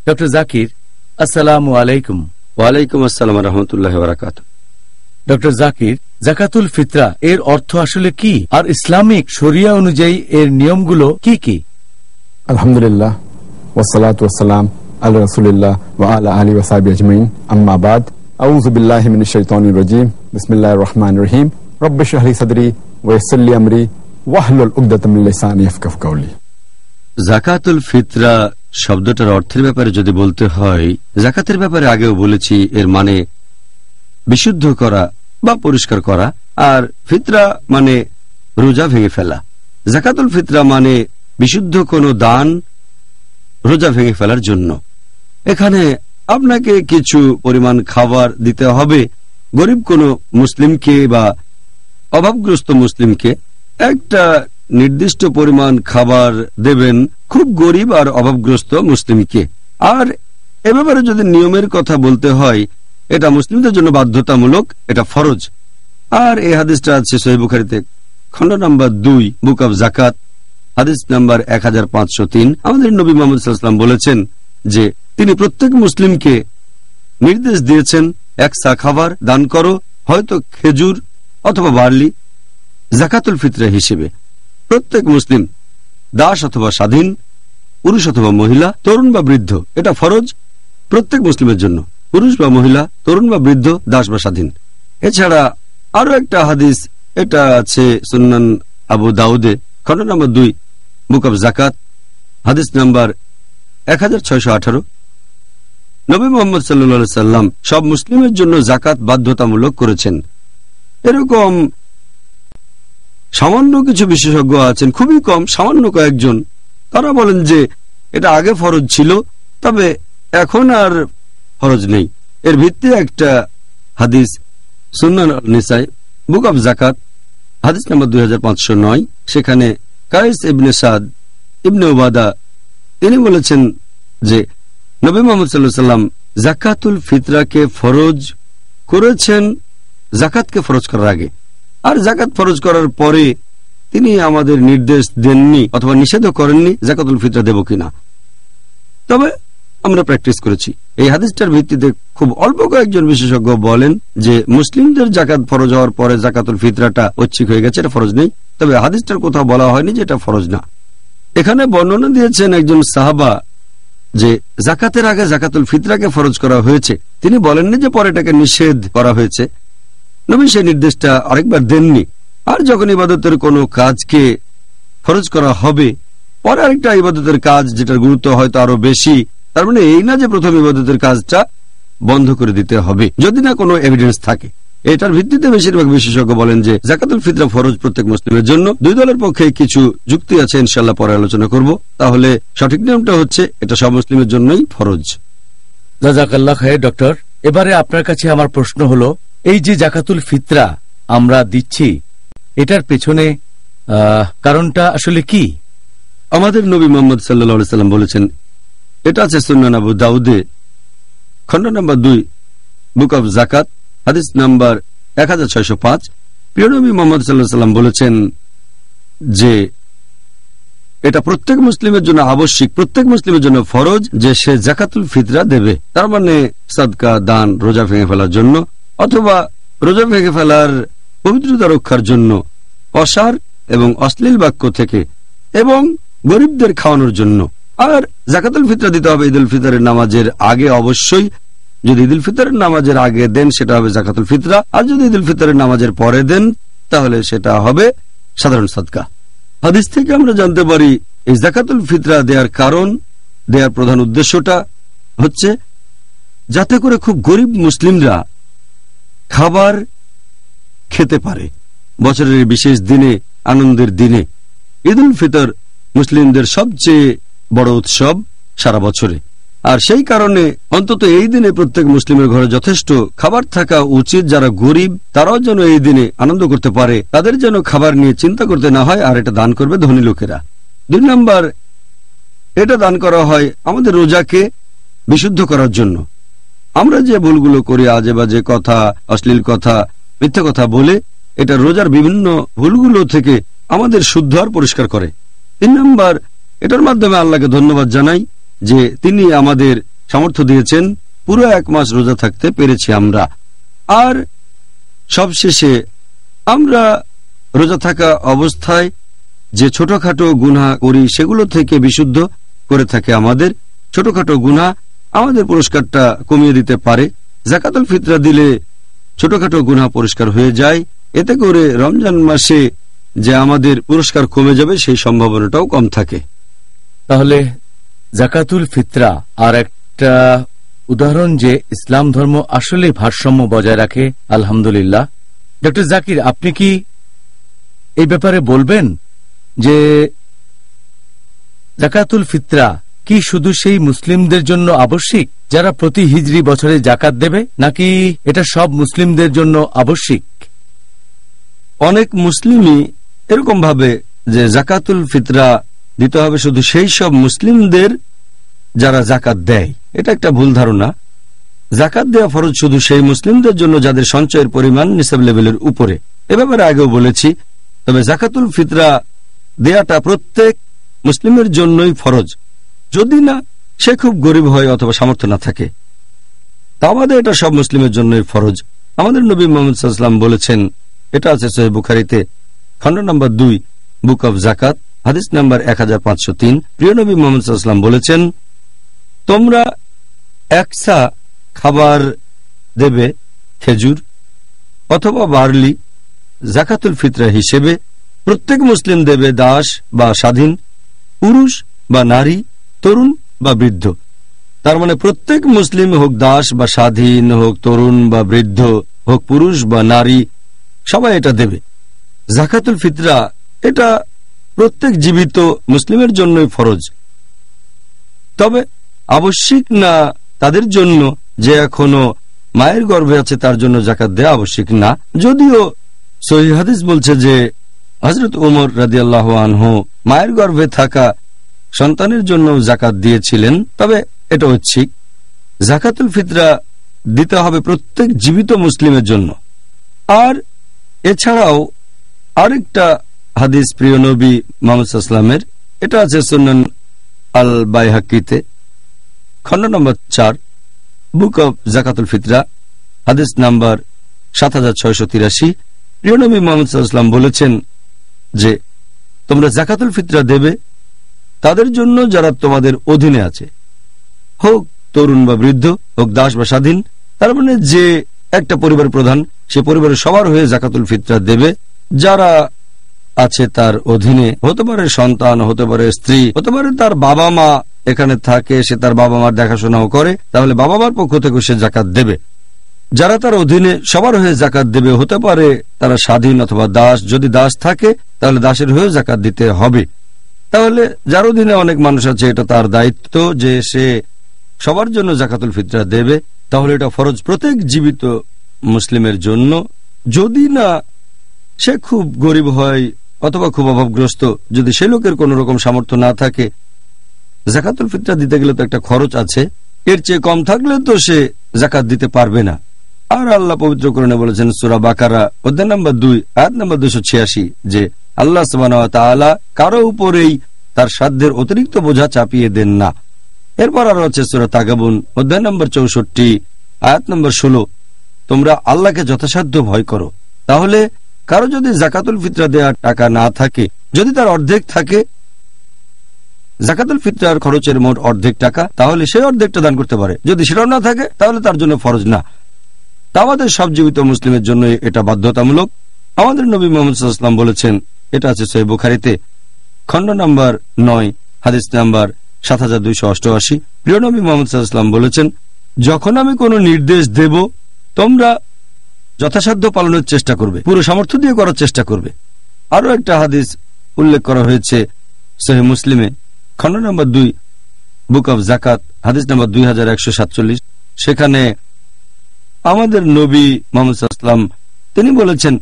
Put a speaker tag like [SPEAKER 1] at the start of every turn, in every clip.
[SPEAKER 1] Doctor Zakir, আসসালামু আলাইকুম।
[SPEAKER 2] ওয়ালাইকুম আসসালাম রহমতুল্লাহ বারাকাতুহু।
[SPEAKER 1] ডক্টর জাকির, জাকাতুল ফিতরা এর অর্থ আসলে কি, আর ইসলামিক শরিয়া অনুযায়ী এর নিয়মগুলো কি কি?
[SPEAKER 3] আলহামদুলিল্লাহ, ওয়াসসালাতু ওয়াসসালাম আলা রাসূলিল্লাহ ওয়া আলা আলিহি ওয়া সাহবিহি আজমাইন, আম্মা বাদ। আউযু বিল্লাহি মিনাশ শাইতানির রাজীম। বিসমিল্লাহির রহমানির রহিম। রব্বি ইশরাহ লি সাদরি ওয়া ইয়াসসির লি আমরি ওয়াহলুল উকদাতাম মিন লিসানি ইয়াফকাহু কাওলি।
[SPEAKER 2] জাকাতুল ফিতরা শব্দটার অর্থের ব্যাপারে যদি বলতে হয়, জাকাতের ব্যাপারে আগেও বলেছি, এর মানে বিশুদ্ধ করা বা পরিষ্কার করা, আর ফিতরা মানে রোজা ভেঙে ফেলা। জাকাতুল ফিতরা মানে বিশুদ্ধ কোনো দান রোজা ভেঙে ফেলার জন্য। এখানে আপনাকে কিছু পরিমাণ খাবার দিতে হবে গরিব কোনো মুসলিমকে বা অভাবগ্রস্ত মুসলিমকে। একটা নির্দিষ্ট পরিমাণ খাবার দেবেন খুব গরিব আর অভাবগ্রস্ত মুসলিমকে। আর এ ব্যাপারে যদি নিয়মের কথা বলতে হয়, এটা মুসলিমদের জন্য বাধ্যতামূলক, এটা ফরজ। আর এই হাদিসটা আছে সহিহ বুখারীতে, খণ্ড নাম্বার 2, বুক অব জাকাত, হাদিস নাম্বার 1503। আমাদের নবী মুহাম্মদ সাল্লাল্লাহু আলাইহি ওয়াসাল্লাম বলেছেন যে তিনি প্রত্যেক মুসলিমকে নির্দেশ দিয়েছেন, এক সা খাবার দান করো, হয়তো খেজুর অথবা বার্লি, জাকাতুল ফিতরা হিসেবে। প্রত্যেক মুসলিম, দাস অথবা স্বাধীন, পুরুষ অথবা মহিলা, তরুণ বা বৃদ্ধ, এটা ফরজ প্রত্যেক মুসলিমের জন্য, পুরুষ বা মহিলা, তরুণ বা বৃদ্ধ, দাস বা স্বাধীন। এছাড়া আরো একটা হাদিস, এটা আছে সুনান আবু দাউদে, খণ্ড নম্বর 2, বুক অব জাকাত, হাদিস নাম্বার 1618। নবী মুহাম্মদ সাল্লাল্লাহু আলাইহি সাল্লাম সব মুসলিমের জন্য জাকাত বাধ্যতামূলক করেছেন। এরকম সামান্য কিছু বিশেষজ্ঞ আছেন, খুবই কম, সামান্য কয়েকজন, তারা বলেন যে এটা আগে ফরজ ছিল, তবে এখন আর ফরজ নেই। এর ভিত্তি একটা হাদিস, সুনান নিসাই, বুক অব জাকাত, হাদিস নাম্বার 2509। সেখানে কায়েস ইবনে সাদ ইবনে উবাদা তিনি বলেছেন যে নবী মুহাম্মদ সাল্লাল্লাহু আলাইহি সাল্লাম জাকাতুল ফিতরাকে ফরজ করেছেন জাকাতকে ফরজ করার আগে, আর জাকাত ফরজ করার পরে তিনি আমাদের নির্দেশ দেননি অথবা নিষেধও করেননি জাকাতুল ফিতরা দেব কিনা। তবে আমরা প্র্যাকটিস করেছি। এই হাদিসটার ভিত্তিতে খুব অল্প কয়েকজন বিশেষজ্ঞ বলেন যে মুসলিমদের জাকাত ফরজ হওয়ার পরে জাকাতুল ফিতরাটা ঐচ্ছিক হয়ে গেছে, এটা ফরজ নেই। তবে হাদিসটার কোথাও বলা হয়নি যে এটা ফরজ না। এখানে বর্ণনা দিয়েছেন একজন সাহাবা যে জাকাতের আগে জাকাতুল ফিতরাকে ফরজ করা হয়েছে, তিনি বলেননি যে পরে এটাকে নিষেধ করা হয়েছে। নবী সেই নির্দেশটা আরেকবার দেননি। আর যখন ইবাদতের কোনো কাজকে ফরজ করা হবে, পরে আরেকটা ইবাদতের কাজ যেটার গুরুত্ব হয়তো আরো বেশি, তার মানে এই না যে প্রথম ইবাদতের কাজটা বন্ধ করে দিতে হবে যদি না কোনো এভিডেন্স থাকে। এটার ভিত্তিতে বেশিরভাগ বিশেষজ্ঞ বলেন যে জাকাতুল ফিতরা ফরজ প্রত্যেক মুসলিমের জন্য। দুই দলের পক্ষে কিছু যুক্তি আছে, ইনশাআল্লাহ পরে আলোচনা করব। তাহলে সঠিক নিয়মটা হচ্ছে এটা সব মুসলিমের জন্যই ফরজ।
[SPEAKER 1] জাযাকাল্লাহ খায়র। ডক্টর, এবারে আপনার কাছে আমার প্রশ্ন হলো, এই যে জাকাতুল ফিতরা আমরা দিচ্ছি, এটার পেছনে কারণটা আসলে কি?
[SPEAKER 2] আমাদের নবী মুহাম্মদ সাল্লাল্লাহু আলাইহি সাল্লাম বলেছেন, এটা আছে সুনান আবু দাউদে, খণ্ড নাম্বার 2, বুক অব জাকাত, হাদিস নাম্বার 1605। প্রিয় নবী মুহাম্মদ সাল্লাল্লাহু আলাইহি সাল্লাম বলেছেন যে এটা প্রত্যেক মুসলিমের জন্য আবশ্যিক, প্রত্যেক মুসলিমের জন্য ফরজ যে সে জাকাতুল ফিতরা দেবে। তার মানে সাদকা, দান, রোজা ভেঙে ফেলার জন্য অথবা রোজা ভেঙে ফেলার পবিত্রতা রক্ষার জন্য, অসার এবং অশ্লীল বাক্য থেকে, এবং গরিবদের খাওয়ানোর জন্য। আর জাকাতুল ফিতরা দিতে হবে ঈদুল ফিতরের নামাজের আগে অবশ্যই। যদি ঈদুল ফিতরের নামাজের আগে দেন সেটা হবে জাকাতুল ফিতরা, আর যদি ঈদুল ফিতরের নামাজের পরে দেন তাহলে সেটা হবে সাধারণ সাদকা। হাদিস থেকে আমরা জানতে পারি এই জাকাতুল ফিতরা দেওয়ার কারণ, দেওয়ার প্রধান উদ্দেশ্যটা হচ্ছে যাতে করে খুব গরিব মুসলিমরা খাবার খেতে পারে বছরের বিশেষ দিনে, আনন্দের দিনে। ঈদুল ফিতর মুসলিমদের সবচেয়ে বড় উৎসব সারা বছরে, আর সেই কারণে অন্তত এই দিনে প্রত্যেক মুসলিমের ঘরে যথেষ্ট খাবার থাকা উচিত। যারা গরিব তারাও যেন এই দিনে আনন্দ করতে পারে, তাদের যেন খাবার নিয়ে চিন্তা করতে না হয়, আর এটা দান করবে ধনী লোকেরা। 2 নম্বর, এটা দান করা হয় আমাদের রোজাকে বিশুদ্ধ করার জন্য। আমরা যে ভুলগুলো করি, আজে বাজে কথা, অশ্লীল কথা, মিথ্যা কথা বলে, এটা রোজার বিভিন্ন ভুলগুলো থেকে আমাদের শুদ্ধ আর পরিষ্কার করে। 3 নম্বর, এটার মাধ্যমে আল্লাহকে ধন্যবাদ জানাই যে তিনি আমাদের সামর্থ্য দিয়েছেন, পুরো 1 মাস রোজা থাকতে পেরেছি আমরা। আর সবশেষে আমরা রোজা থাকা অবস্থায় যে ছোটখাটো গুনাহ করি সেগুলো থেকে বিশুদ্ধ করে থাকে আমাদের। ছোটখাটো গুনাহ আমাদের পুরস্কারটা কমিয়ে দিতে পারে। যাকাতুল ফিতরা দিলে ছোটখাটো গুনাহ পরিষ্কার হয়ে যায়, এতে করে রমজান মাসে যে আমাদের পুরস্কার কমে যাবে সেই সম্ভাবনাটাও কম থাকে।
[SPEAKER 1] তাহলে যাকাতুল ফিতরা আর একটা উদাহরণ যে ইসলাম ধর্ম আসলে ভারসাম্য বজায় রাখে। আলহামদুলিল্লাহ। ডক্টর জাকির, আপনি কি এই ব্যাপারে বলবেন যে যাকাতুল ফিতরা কি শুধু সেই মুসলিমদের জন্য আবশ্যিক যারা প্রতি হিজরি বছরে যাকাত দেবে, নাকি এটা সব মুসলিমদের জন্য আবশ্যিক?
[SPEAKER 2] অনেক মুসলিমই এরকম ভাবে যে যাকাতুল ফিতরা দিতে হবে শুধু সেই সব মুসলিমদের যারা যাকাত দেয়। এটা একটা ভুল ধারণা। যাকাত দেওয়া ফরজ শুধু সেই মুসলিমদের জন্য যাদের সঞ্চয়ের পরিমাণ নিসাব লেভেলের উপরে। এ ব্যাপারে আগেও বলেছি। তবে যাকাতুল ফিতরা দেয়াটা প্রত্যেক মুসলিমের জন্যই ফরজ, যদি না সে খুব গরিব হয় অথবা সামর্থ্য না থাকে। তা আমাদের এটা সব মুসলিমের জন্যই ফরজ। আমাদের নবী মুহাম্মদ সাল্লাল্লাহু আলাইহি ওয়াসাল্লাম বলেছেন, এটা আছে সহিহ বুখারীতে খণ্ড নম্বর 2 বুক অব জাকাত হাদিস নাম্বার 1503। প্রিয় নবী মুহাম্মদ সাল্লাল্লাহু আলাইহি ওয়াসাল্লাম বলেছেন, তোমরা একসা খাবার দেবে খেজুর অথবা বার্লি যাকাতুল ফিতরা হিসেবে। প্রত্যেক মুসলিম দেবে দাস বা স্বাধীন, পুরুষ বা নারী, তরুণ বা বৃদ্ধ। তার মানে প্রত্যেক মুসলিম হোক দাস বা স্বাধীন, হোক তরুণ বা বৃদ্ধ, হোক পুরুষ বা নারী, সবাই এটা দেবে। যাকাতুল ফিতরা এটা প্রত্যেক জীবিত মুসলিমের জন্যই ফরজ, তবে আবশ্যিক না তাদের জন্য যে এখনো মায়ের গর্ভে আছে, তার জন্য যাকাত দেওয়া আবশ্যিক না। যদিও সহিহ হাদিস বলছে যে হযরত ওমর রাদিয়াল্লাহু আনহু মায়ের গর্ভে থাকা সন্তানের জন্য যাকাত দিয়েছিলেন, তবে এটা ঐচ্ছিক। যাকাতুল ফিতরা দিতে হবে প্রত্যেক জীবিত মুসলিমের জন্য। আর এছাড়াও আরেকটা হাদিস প্রিয় নবী মুহাম্মদ সাল্লাল্লাহু আলাইহি ওয়াসাল্লামের, এটা আছে সুনান আল বাইহাকিতে খণ্ড নম্বর 4 বুক অব যাকাতুল ফিতরা হাদিস নাম্বার 7683। প্রিয় নবী মুহাম্মদ সাল্লাল্লাহু আলাইহি ওয়াসাল্লাম বলেছেন যে তোমরা যাকাতুল ফিতরা দেবে তাদের জন্য যারা তোমাদের অধীনে আছে, হোক তরুণ বা বৃদ্ধ, হোক দাস বা স্বাধীন। তার মানে যে একটা পরিবার প্রধান, সে পরিবারের সবার হয়ে যাকাতুল ফিতরা দেবে। যারা আছে তার অধীনে, হতে পারে সন্তান, হতে পারে স্ত্রী, হতে পারে তার বাবা মা এখানে থাকে, সে তার বাবা মার দেখাশোনাও করে, তাহলে বাবা মার পক্ষ থেকে সে যাকাত দেবে। যারা তার অধীনে সবার হয়ে যাকাত দেবে, হতে পারে তারা স্বাধীন অথবা দাস। যদি দাস থাকে তাহলে দাসের হয়ে যাকাত দিতে হবে। তাহলে যার অধীনে অনেক মানুষ আছে, এটা তার দায়িত্ব যে সে সবার জন্য যাকাতুল ফিতরা দেবে। তাহলে এটা ফরজ প্রত্যেক জীবিত মুসলিমের জন্য, যদি না সে খুব গরিব হয় অথবা খুব অভাবগ্রস্ত। যদি সে লোকের কোন রকম সামর্থ্য না থাকে, যাকাতুল ফিতরা দিতে গেলে তো একটা খরচ আছে, এর চেয়ে কম থাকলে তো সে যাকাত দিতে পারবে না। আর আল্লাহ পবিত্র কোরআনে বলেছেন সূরা বাকারা অধ্যায় নম্বর 2 আয়াত নম্বর 286 যে আল্লাহ সুবহানাহু ওয়া তাআলা কারো উপরেই তার সাধ্যের অতিরিক্ত বোঝা চাপিয়ে দেন না। এরপর আরো আছে সূরা তাগাবুন অধ্যায় নম্বর 64 আয়াত নম্বর 16, তোমরা আল্লাহকে যথাসাধ্য ভয় করো। তাহলে কারো যদি যাকাতুল ফিতরা দেওয়ার টাকা না থাকে, যদি তার অর্ধেক থাকে, যাকাতুল ফিতরার খরচের মোট অর্ধেক টাকা, তাহলে সেই অর্ধেকটা দান করতে পারে। যদি সেটাও না থাকে তাহলে তার জন্য ফরজ না। তা আমাদের সব জীবিত মুসলিমের জন্য এটা বাধ্যতামূলক। আমাদের নবী মুহাম্মদ সাল্লাল্লাহু আলাইহি ওয়াসাল্লাম বলেছেন, এটা আছে সহিহ বুখারীতে খণ্ড নম্বর 9 হাদিস নাম্বার 7288। প্রিয় নবী মুহাম্মদ সাল্লাল্লাহু আলাইহি ওয়াসাল্লাম বলেছেন, যখন আমি কোনো নির্দেশ দেব তোমরা যথাসাধ্য পালনের চেষ্টা করবে, পুরো সামর্থ্য দিয়ে করার চেষ্টা করবে। আরো একটা হাদিস উল্লেখ করা হয়েছে সহিহ মুসলিমে খণ্ড নম্বর 2 বুক অব জাকাত হাদিস নম্বর 2147। সেখানে আমাদের নবী মুহাম্মদ সাল্লাল্লাহু আলাইহি ওয়াসাল্লাম তিনি বলেছেন,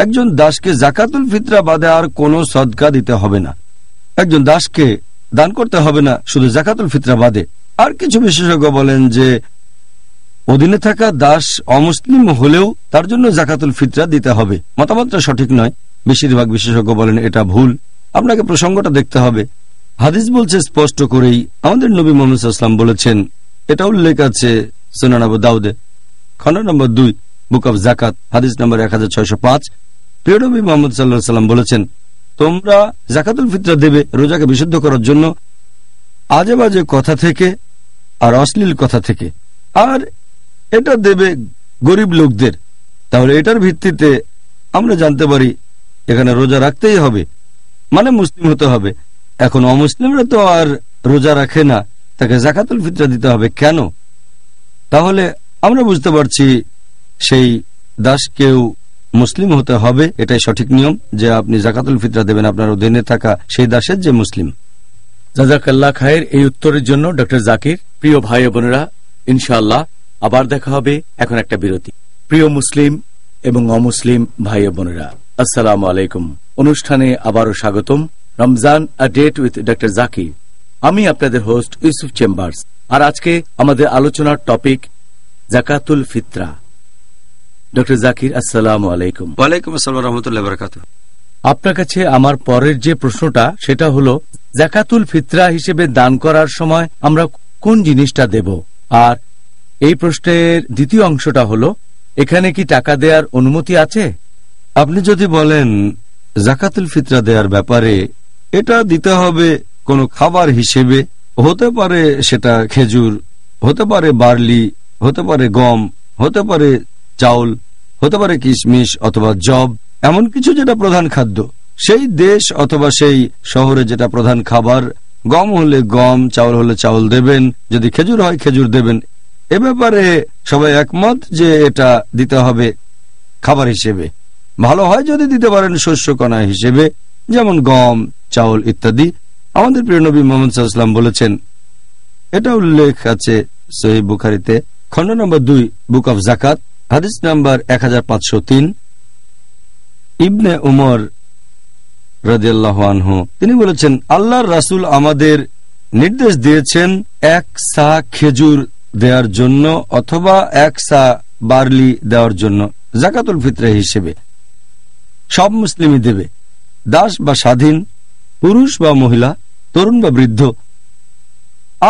[SPEAKER 2] একজন দাসকে যাকাতুল ফিতরা বাদে আর কোনো সদকা দিতে হবে না। একজন দাসকে দান করতে হবে না শুধু যাকাতুল ফিতরা বাদে। আর কিছু বিশেষজ্ঞ বলেন যে অধীনে থাকা দাস অমুসলিম হলেও তার জন্য যাকাতুল ফিতরা দিতে হবে। মতামতটা সঠিক নয়, বেশিরভাগ বিশেষজ্ঞ বলেন এটা ভুল। আপনাকে প্রসঙ্গটা দেখতে হবে। হাদিস বলছে স্পষ্ট করেই, আমাদের নবী মুহাম্মদ সাল্লাল্লাহু আলাইহি ওয়াসাল্লাম বলেছেন, এটা উল্লেখ আছে সুনান আবু দাউদে খণ্ড নম্বর 2 বুক অব জাকাত হাদিস নম্বর 1605। প্রিয় নবী মুহাম্মদ সাল্লাল্লাহু আলাইহি ওয়াসাল্লাম বলেছেন, তোমরা যাকাতুল ফিতরা দেবে রোজাকে বিশুদ্ধ করার জন্য আজে বাজে কথা থেকে আর অশ্লীল কথা থেকে, আর এটা দেবে গরিব লোকদের। তাহলে এটার ভিত্তিতে আমরা জানতে পারি এখানে রোজা রাখতেই হবে, মানে মুসলিম হতে হবে। এখন অমুসলিমরা তো আর রোজা রাখে না, তাকে যাকাতুল ফিতরা দিতে হবে কেন? তাহলে আমরা বুঝতে পারছি সেই দাসকেও মুসলিম হতে হবে। এটাই সঠিক নিয়ম যে আপনি যাকাতুল ফিতরা দেবেন আপনার অধীনে থাকা সেই দাসের যে মুসলিম।
[SPEAKER 1] জাযাকাল্লাহ খায়ের এই উত্তরের জন্য ডক্টর জাকির। প্রিয় ভাই বোনেরা, ইনশাআল্লাহ আবার দেখা হবে। এখন একটা বিরতি। প্রিয় মুসলিম এবং অমুসলিম ভাই বোনেরা, আসসালামু আলাইকুম। অনুষ্ঠানে আবারও স্বাগতম। Ramzan a date with doctor Zakir. আমি আপনাদের হোস্ট ইউসুফ চেম্বার্স। আর আজকে আমাদের আলোচনার টপিক যাকাতুল ফিতরা। ডক্টর জাকির, আসসালামু আলাইকুম।
[SPEAKER 2] ওয়ালাইকুম আসসালাম ওয়া রাহমাতুল্লাহি ওয়া বারাকাতুহু।
[SPEAKER 1] আপনার কাছে আমার পরের যে প্রশ্নটা সেটা হলো, যাকাতুল ফিতরা হিসেবে দান করার সময় আমরা কোন জিনিসটা দেব? আর এই প্রশ্নের দ্বিতীয় অংশটা হলো, এখানে কি টাকা দেওয়ার অনুমতি আছে?
[SPEAKER 2] আপনি যদি বলেন যাকাতুল ফিতরা দেওয়ার ব্যাপারে, এটা দিতে হবে কোনো খাবার হিসেবে, হতে পারে সেটা খেজুর, হতে পারে বার্লি, হতে পারে গম, হতে পারে চাউল, হতে পারে কিশমিশ অথবা জব, এমন কিছু যেটা প্রধান খাদ্য। সেই দেশ অথবা সেই শহরে যেটা প্রধান খাবার, গম হলে গম, চাউল হলে চাউল দেবেন, যদি খেজুর হয় খেজুর দেবেন। এ ব্যাপারে সবাই একমত যে এটা দিতে হবে খাবার হিসেবে। ভালো হয় যদি দিতে পারেন শস্যকণা হিসেবে, যেমন গম, চাউল ইত্যাদি। আমাদের প্রিয় নবী মুহাম্মদ সাল্লাল্লাহু আলাইহি ওয়াসাল্লাম বলেছেন, এটা উল্লেখ আছে সহিহ বুখারীতে খণ্ড নম্বর 2 বুক অব জাকাত হাদিস নাম্বার 1503। ইবনে উমর রাদিয়াল্লাহু আনহু তিনি বলেছেন, আল্লাহর রাসূল আমাদের নির্দেশ দিয়েছেন 1 সা খেজুর দেওয়ার জন্য অথবা 1 সা বার্লি দেওয়ার জন্য যাকাতুল ফিতরা হিসেবে। সব মুসলিমই দেবে, দাস বা স্বাধীন, পুরুষ বা মহিলা, তরুণ বা বৃদ্ধ।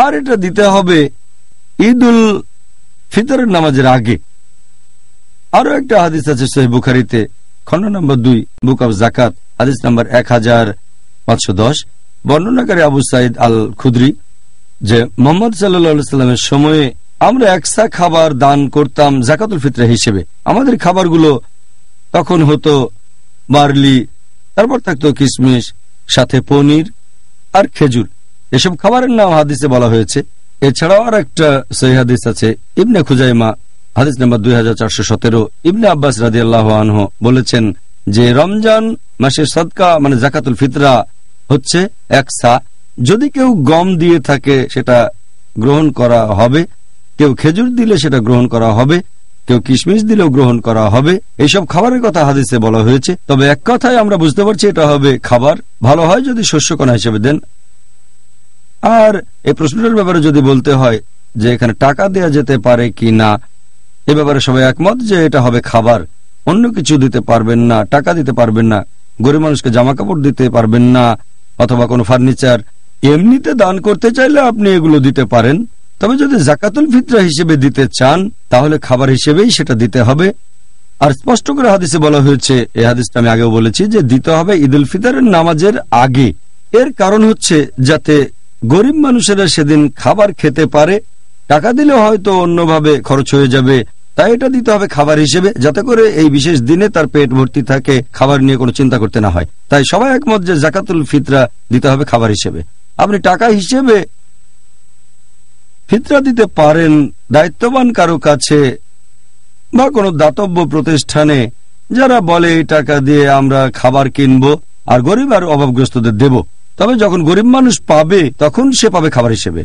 [SPEAKER 2] আর এটা দিতে হবে ঈদুল ফিতরের নামাজের আগে। আরো একটা হাদিস আছে সহিহ বুখারীতে খণ্ড নম্বর 2 বুক অব জাকাত হাদিস নাম্বার 1510। বর্ণনাকারী আবু সাইদ আল খুদরি যে মুহাম্মদ সাল্লাল্লাহু আলাইহি ওয়াসাল্লামের সময়ে আমরা 1 সা খাবার দান করতাম যাকাতুল ফিতরা হিসেবে। আমাদের খাবারগুলো তখন হতো বার্লি, তারপর থাকতো কিশমিশ, সাথে পনির আর খেজুর। এসব খাবারের নাম হাদিসে বলা হয়েছে। এছাড়াও আর একটা সহিহ হাদিস আছে ইবনে খুজাইমা হাদিস নাম্বার 2417। ইবনে আব্বাস রাদিয়াল্লাহু আনহু বলেছেন যে রমজান মাসের সদকা মানে যাকাতুল ফিতরা হচ্ছে 1 সা। যদি কেউ গম দিয়ে থাকে সেটা গ্রহণ করা হবে, কেউ খেজুর দিলে সেটা গ্রহণ করা হবে, কেউ কিশমিশ দিলেও গ্রহণ করা হবে। এইসব খাবারের কথা হাদিসে বলা হয়েছে। তবে এক কথায় আমরা বুঝতে পারছি এটা হবে খাবার। ভালো হয় যদি শস্যকণা হিসেবে দেন। আর এই প্রশ্নটার ব্যাপারে যদি বলতে হয় যে এখানে টাকা দেয়া যেতে পারে কি না, এ ব্যাপারে সবাই একমত যে এটা হবে খাবার। অন্য কিছু দিতে পারবেন না, টাকা দিতে পারবেন না, গরিব মানুষকে জামা কাপড় দিতে পারবেন না অথবা কোনো ফার্নিচার। এমনিতে দান করতে চাইলে আপনি এগুলো দিতে পারেন, তবে যদি যাকাতুল ফিতরা হিসেবে দিতে চান তাহলে খাবার হিসেবেই সেটা দিতে হবে। আর স্পষ্ট করে হাদিসে বলা হয়েছে, এই হাদিসটা আমি আগেও বলেছি, যে দিতে হবে ঈদুল ফিতরের নামাজের আগে। এর কারণ হচ্ছে যাতে গরিব মানুষেরা সেদিন খাবার খেতে পারে। টাকা দিলে হয়তো অন্যভাবে খরচ হয়ে যাবে, তাই এটা দিতে হবে খাবার হিসেবে, যাতে করে এই বিশেষ দিনে তার পেট ভর্তি থাকে, খাবার নিয়ে কোনো চিন্তা করতে না হয়। তাই সবাই একমত যে যাকাতুল ফিতরা দিতে হবে খাবার হিসেবে। আপনি টাকা হিসেবে ফিতরা দিতে পারেন দায়িত্ববান কারো কাছে বা কোনো দাতব্য প্রতিষ্ঠানে, যারা বলে এই টাকা দিয়ে আমরা খাবার কিনবো আর গরিব আর অভাবগ্রস্তদের দেব। তবে যখন গরিব মানুষ পাবে তখন সে পাবে খাবার হিসেবে।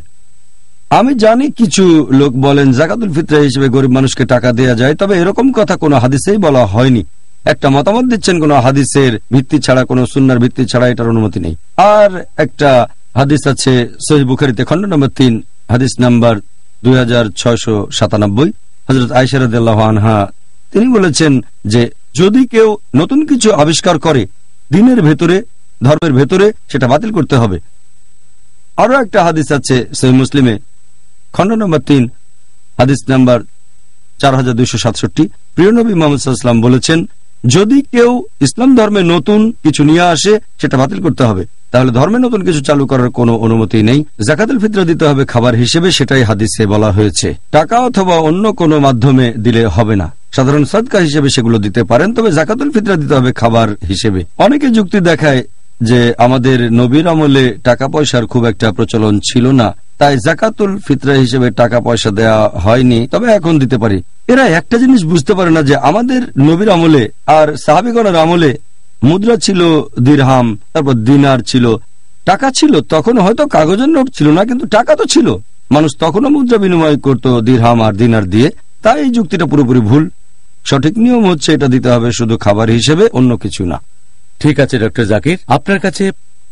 [SPEAKER 2] আমি জানি কিছু লোক বলেন যাকাতুল ফিতরা হিসেবে গরিব মানুষকে টাকা দেয়া যায়, তবে এরকম কথা কোনো হাদিসেই বলা হয়নি। একটা মতামত দিচ্ছেন কোনো হাদিসের ভিত্তি ছাড়া, কোনো সুন্নাহর ভিত্তি ছাড়া, এটার অনুমতি নেই। আর একটা হাদিস আছে সহিহ বুখারীতে খণ্ড নম্বর 3 হাদিস নাম্বার 2697। হযরত আয়েশা রাদিয়াল্লাহু আনহা তিনি বলেছেন যে যদি কেউ নতুন কিছু আবিষ্কার করে দ্বীনের ভেতরে, ধর্মের ভেতরে, সেটা বাতিল করতে হবে। আরো একটা হাদিস আছে সহিহ মুসলিমে খণ্ড নম্বর 3 হাদিস নাম্বার 4267। প্রিয় নবী মুহাম্মদ সাল্লাল্লাহু আলাইহি ওয়াসাল্লাম বলেছেন, যদি কেউ ইসলাম ধর্মে নতুন কিছু নিয়ে আসে সেটা বাতিল করতে হবে, তাহলে ধর্মে নতুন কিছু চালু করার কোনো অনুমতি নেই। যাকাতুল ফিতরা দিতে হবে খাবার হিসেবে, সেটাই হাদিসে বলা হয়েছে। টাকা অথবা অন্য কোনো মাধ্যমে দিলে হবে না। সাধারণ সাদকা হিসেবে সেগুলো দিতে পারেন, তবে যাকাতুল ফিতরা দিতে হবে খাবার হিসেবে। অনেকে যুক্তি দেখায় যে আমাদের নবীর আমলে টাকা পয়সার খুব একটা প্রচলন ছিল না, তাই যাকাতুল ফিতরা হিসেবে টাকা পয়সা দেয়া হয়নি, তবে এখন দিতে পারি। এরা একটা জিনিস বুঝতে পারে না যে আমাদের নবীর আমলে আর সাহাবীগণের আমলে মুদ্রা ছিল দিরহাম, তারপর দিনার ছিল, টাকা ছিল। তখন হয়তো কাগজের নোট ছিল না, কিন্তু টাকা তো ছিল। মানুষ তখনও মুদ্রা বিনিময় করত দিরহাম আর দিনার দিয়ে। তাই এই যুক্তিটা পুরোপুরি ভুল। সঠিক নিয়ম হচ্ছে এটা দিতে হবে শুধু খাবার হিসেবে, অন্য কিছু না।
[SPEAKER 1] ঠিক আছে ডক্টর জাকির, আপনার কাছে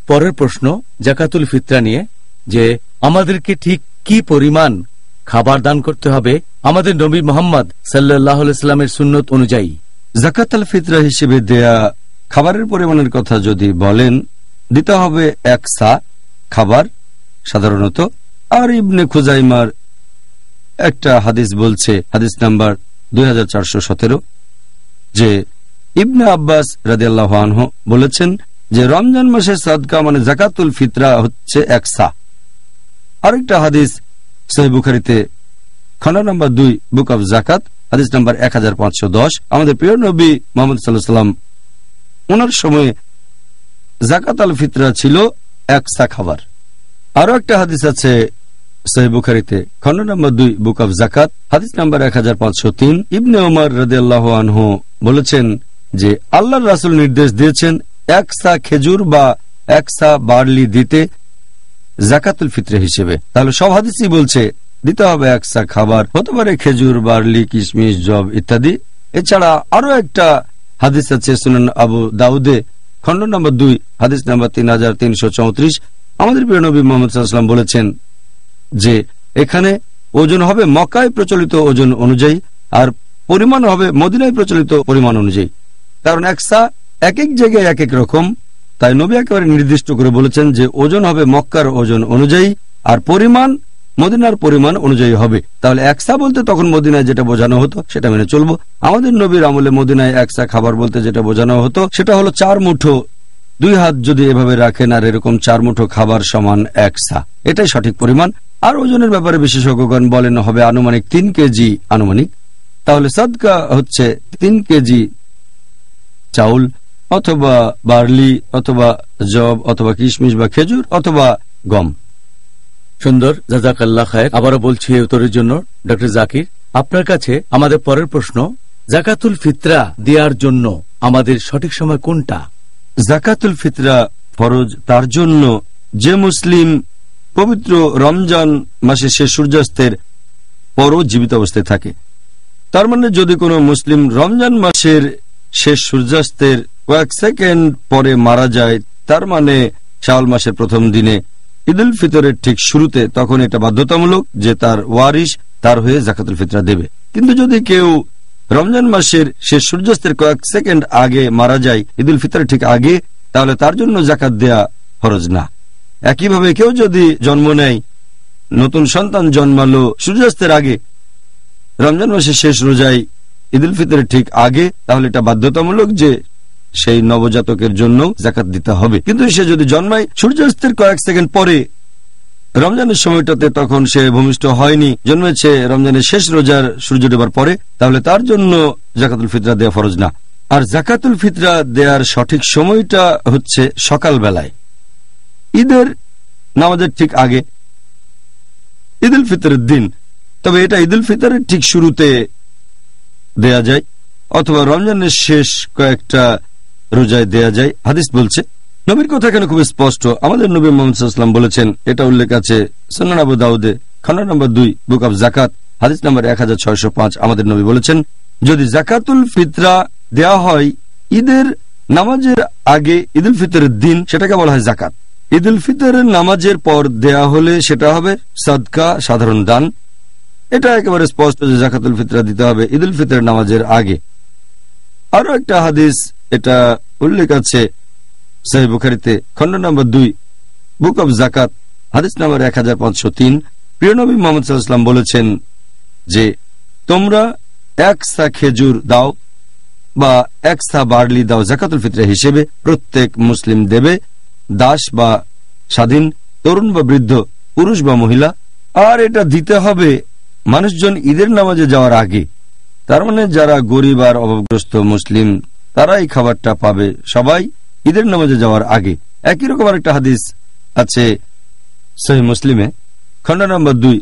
[SPEAKER 1] পরের প্রশ্ন যাকাতুল ফিতরা নিয়ে, যে আমাদেরকে ঠিক কি পরিমাণ খাবার দান করতে হবে আমাদের নবী মুহাম্মদ সাল্লাল্লাহু আলাইহি সাল্লামের সুন্নত অনুযায়ী।
[SPEAKER 2] যাকাতুল ফিতরা হিসেবে দেয়া খাবারের পরিমাণের কথা যদি বলেন, দিতে হবে 1 সা খাবার সাধারণত। আর ইবনে খুজাইমার একটা হাদিস বলছে, হাদিস নাম্বার 2417, যে ইবনে আব্বাস রাদিয়াল্লাহু আনহু বলেছেন যে রমজান মাসের সাদকা মানে যাকাতুল ফিতরা হচ্ছে 1 সা। আরেকটা হাদিস সহিহ বুখারীতে খণ্ড নম্বর 2 বুক অব যাকাত হাদিস নাম্বার 1510, আমাদের প্রিয় নবী মুহাম্মদ সাল্লাল্লাহু আলাইহি ওয়াসাল্লাম ওনার সময়ে যাকাত আল ফিতরা ছিল 1 সা খাবার। আরো একটা হাদিস আছে সহিহ বুখারীতে খণ্ড নম্বর 2 বুক অব যাকাত হাদিস নাম্বার 1503, ইবনে ওমর রাদিয়াল্লাহু আনহু বলেছেন যে আল্লাহর রাসূল নির্দেশ দিয়েছেন 1 সা খেজুর বা 1 সা বার্লি দিতে যাকাতুল ফিতরা হিসেবে। তাহলে সব হাদিসই বলছে দিতে হবে 1 সা খাবার, হতে পারে খেজুর, বার্লি, কিশমিশ, জব ইত্যাদি। এছাড়া আরো একটা হাদিস আছে সুনান আবু দাউদে খণ্ড নম্বর 2 হাদিস নাম্বার 3334, আমাদের প্রিয় নবী মুহাম্মদ সাল্লাল্লাহু আলাইহি ওয়াসাল্লাম বলেছেন যে এখানে ওজন হবে মক্কায় প্রচলিত ওজন অনুযায়ী, আর পরিমাণ হবে মদিনায় প্রচলিত পরিমাণ অনুযায়ী। কারণ 1 সা এক এক জায়গায় এক এক রকম, তাই নবী একেবারে নির্দিষ্ট করে বলেছেন যে ওজন হবে মক্কার ওজন অনুযায়ী, আর পরিমাণ মদিনার পরিমাণ অনুযায়ী হবে। তাহলে 1 সা বলতে তখন মদিনায় যেটা বোঝানো হতো সেটা মেনে চলবো। আমাদের নবীর আমলে মদিনায় 1 সা খাবার বলতে যেটা বোঝানো হতো সেটা হলো 4 মুঠো, 2 হাত যদি এভাবে রাখেন আর এরকম 4 মুঠো খাবার সমান 1 সা, এটাই সঠিক পরিমাণ। আর ওজনের ব্যাপারে বিশেষজ্ঞগণ বলেন হবে আনুমানিক 3 কেজি আনুমানিক। তাহলে সাদকা হচ্ছে 3 কেজি চাউল অথবা বার্লি অথবা জব অথবা কিশমিশ বা খেজুর অথবা গম।
[SPEAKER 1] সুন্দর, জাযাকাল্লাহ খায়ের। আবারও বলছি এই উত্তরের জন্য ডক্টর জাকির, আপনার কাছে আমাদের পরের প্রশ্ন, যাকাতুল ফিতরা দেওয়ার জন্য আমাদের সঠিক সময় কোনটা?
[SPEAKER 2] যাকাতুল ফিতরা ফরজ তার জন্য যে মুসলিম পবিত্র রমজান মাসে শেষ সূর্যাস্তের পরও জীবিত অবস্থায় থাকে। তার মানে যদি কোনো মুসলিম রমজান মাসের শেষ সূর্যাস্তের কয়েক সেকেন্ড পরে মারা যায়, তার মানে শাওয়াল মাসের প্রথম দিনে ঈদুল ফিতরের ঠিক শুরুতে, তখন এটা বাধ্যতামূলক যে তার ওয়ারিশ তার হয়ে যাকাতুল ফিতরা দেবে। কিন্তু যদি কেউ রমজান মাসের শেষ সূর্যাস্তের কয়েক সেকেন্ড আগে মারা যায় ঈদুল ফিতরের ঠিক আগে, তাহলে তার জন্য যাকাত দেয়া ফরজ না। একইভাবে কেউ যদি জন্ম নেয়, নতুন সন্তান জন্মালো সূর্যাস্তের আগে, রমজান মাসের শেষ রোজায় ঈদুল ফিতরের ঠিক আগে, তাহলে এটা বাধ্যতামূলক যে সেই নবজাতকের জন্য যাকাত দিতে হবে। কিন্তু সে যদি জন্মায় সূর্যাস্তের কয়েক সেকেন্ড পরে রমজানের সময়টাতে, তখন সে ভূমিষ্ঠ হয়নি, জন্মেছে রমজানের শেষ রোজার সূর্য ডোবার পরে, তাহলে তার জন্য যাকাতুল ফিতরা দেয়া ফরজ না। আর যাকাতুল ফিতরা দেওয়ার সঠিক সময়টা হচ্ছে সকাল বেলায়, ঈদের নামাজের ঠিক আগে, ঈদুল ফিতরের দিন। তবে এটা ঈদুল ফিতরের ঠিক শুরুতে দেয়া যায় অথবা রমজানের শেষ কয়েকটা রোজায় দেয়া যায়। হাদিস বলছে, নবীর কথা এখানে খুব স্পষ্ট। আমাদের নবী মুহাম্মদ সাল্লাল্লাহু আলাইহি ওয়াসাল্লাম বলেছেন, এটা উল্লেখ আছে সুনান আবু দাউদে খণ্ড নম্বর 2 বুক অব যাকাত হাদিস নাম্বার 1605, আমাদের নবী বলেছেন, যদি যাকাতুল ফিতরা দেয়া হয় ঈদের নামাজের আগে ঈদুল ফিতরের দিন, সেটাকে বলা হয় যাকাত। ঈদুল ফিতরের নামাজের পর দেয়া হলে সেটা হবে সাদকা, সাধারণ দান। এটা একেবারে স্পষ্ট যে যাকাতুল ফিতরা দিতে হবে ঈদুল ফিতরের নামাজের আগে। আরো একটা হাদিস এটা উল্লেখ আছে সহিহ বুখারীতে খণ্ড নম্বর 2 বুক অব যাকাত হাদিস নাম্বার 1503, প্রিয় নবী মুহাম্মদ সাল্লাল্লাহু আলাইহি ওয়াসাল্লাম বলেছেন যে তোমরা এক সা খেজুর দাও বা এক সা বার্লি দাও যাকাতুল ফিতরা হিসেবে, প্রত্যেক মুসলিম দেবে, দাস বা স্বাধীন, তরুণ বা বৃদ্ধ, পুরুষ বা মহিলা। আর এটা দিতে হবে মানুষজন ঈদের নামাজে যাওয়ার আগে। তার মানে যারা গরিব আর অভাবগ্রস্ত মুসলিম তারা এই খাবারটা পাবে সবাই ঈদের নামাজে যাওয়ার আগে। একই রকম একটা হাদিস আছে সহিহ মুসলিমে, খণ্ড নম্বর 2,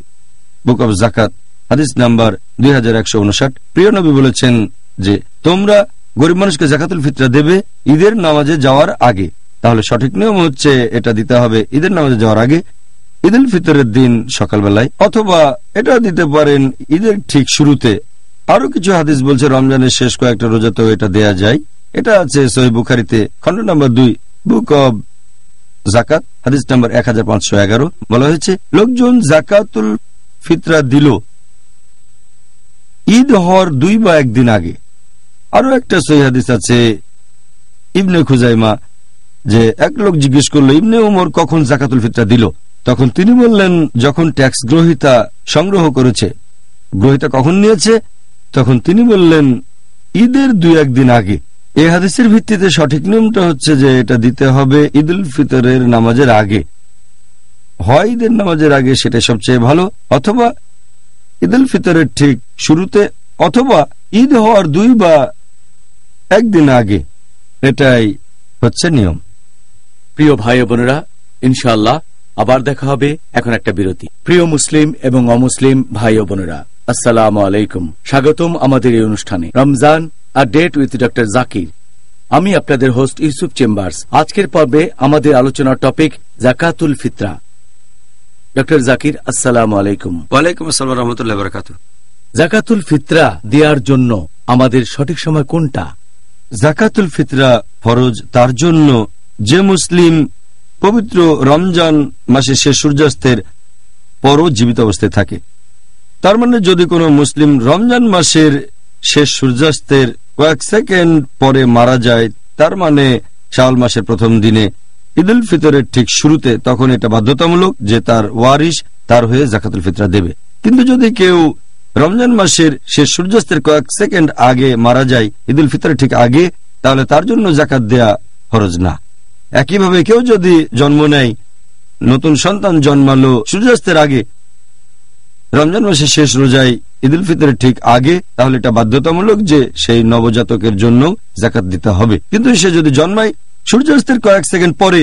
[SPEAKER 2] বুক অব জাকাত, হাদিস নাম্বার 2159। প্রিয় নবী বলেছেন যে তোমরা গরিব মানুষকে যাকাতুল ফিতরা দেবে ঈদের নামাজে যাওয়ার আগে। তাহলে সঠিক নিয়ম হচ্ছে এটা দিতে হবে ঈদের নামাজে যাওয়ার আগে, ঈদুল ফিতরের দিন সকালবেলায়, অথবা এটা দিতে পারেন ঈদের ঠিক শুরুতে। আরো কিছু হাদিস বলছে রমজানের শেষ কয়েকটা রোজাতেও এটা দেয়া যায়। এটা আছে সহিহ বুখারীতে, খণ্ড নম্বর 2, বুক অব জাকাত, হাদিস নাম্বার 1511। বলা হয়েছে লোকজন যাকাতুল ফিতরা দিল ঈদ হওয়ার 2 বা 1 দিন আগে। আরো একটা সহিহ হাদিস আছে ইবনে খুজাইমা, যে এক লোক জিজ্ঞেস করলো ইবনে উমর কখন যাকাতুল ফিতরা দিল। তখন তিনি বললেন যখন ট্যাক্স গ্রহীতা সংগ্রহ করেছে। গ্রহীতা কখন নিয়েছে? তখন তিনি বললেন ঈদের 2-1 দিন আগে। এই হাদিসের ভিত্তিতে সঠিক নিয়মটা হচ্ছে যে এটা দিতে হবে ঈদুল ফিতরের নামাজের আগে। হয় ঈদের নামাজের আগে, সেটা সবচেয়ে ভালো, অথবা ঈদুল ফিতরের ঠিক শুরুতে, অথবা ঈদ হওয়ার 2 বা 1 দিন আগে। এটাই হচ্ছে নিয়ম।
[SPEAKER 1] প্রিয় ভাই ও বোনেরা, ইনশাআল্লাহ আবার দেখা হবে। এখন একটা বিরতি। প্রিয় মুসলিম এবং অমুসলিম ভাই ও বোনেরা, আসসালামু আলাইকুম। স্বাগতম আমাদের এই অনুষ্ঠানে Ramzan a date with doctor Zakir. আমি আপনাদের হোস্ট ইউসুফ চেম্বার্স। আজকের পর্বে আমাদের আলোচনার টপিক যাকাতুল ফিতরা। ডক্টর জাকির, আসসালামু আলাইকুম।
[SPEAKER 2] ওয়ালাইকুম আসসালাম ওয়া রাহমাতুল্লাহি ওয়া বারাকাতুহু।
[SPEAKER 1] যাকাতুল ফিতরা দেওয়ার জন্য আমাদের সঠিক সময় কোনটা?
[SPEAKER 2] যাকাতুল ফিতরা ফরজ তার জন্য যে মুসলিম পবিত্র রমজান মাসে শেষ সূর্যাস্তের পরও জীবিত অবস্থায় থাকে। তার মানে যদি কোনো মুসলিম রমজান মাসের শেষ সূর্যাস্তের কয়েক সেকেন্ড পরে মারা যায়, তার মানে শাওয়াল মাসের প্রথম দিনে ঈদুল ফিতরের ঠিক শুরুতে, তখন এটা বাধ্যতামূলক যে তার ওয়ারিশ তার হয়ে যাকাতুল ফিতরা দেবে। কিন্তু যদি কেউ রমজান মাসের শেষ সূর্যাস্তের কয়েক সেকেন্ড আগে মারা যায় ঈদুল ফিতরের ঠিক আগে, তাহলে তার জন্য যাকাত দেয়া ফরজ না। একইভাবে কেউ যদি জন্ম নেয়, নতুন সন্তান জন্মালো সূর্যাস্তের আগে, রমজান মাসের শেষ রোজায় ঈদুল ফিতরের ঠিক আগে, তাহলে এটা বাধ্যতামূলক যে সেই নবজাতকের জন্য যাকাত দিতে হবে। কিন্তু সে যদি জন্মায় সূর্যাস্তের কয়েক সেকেন্ড পরে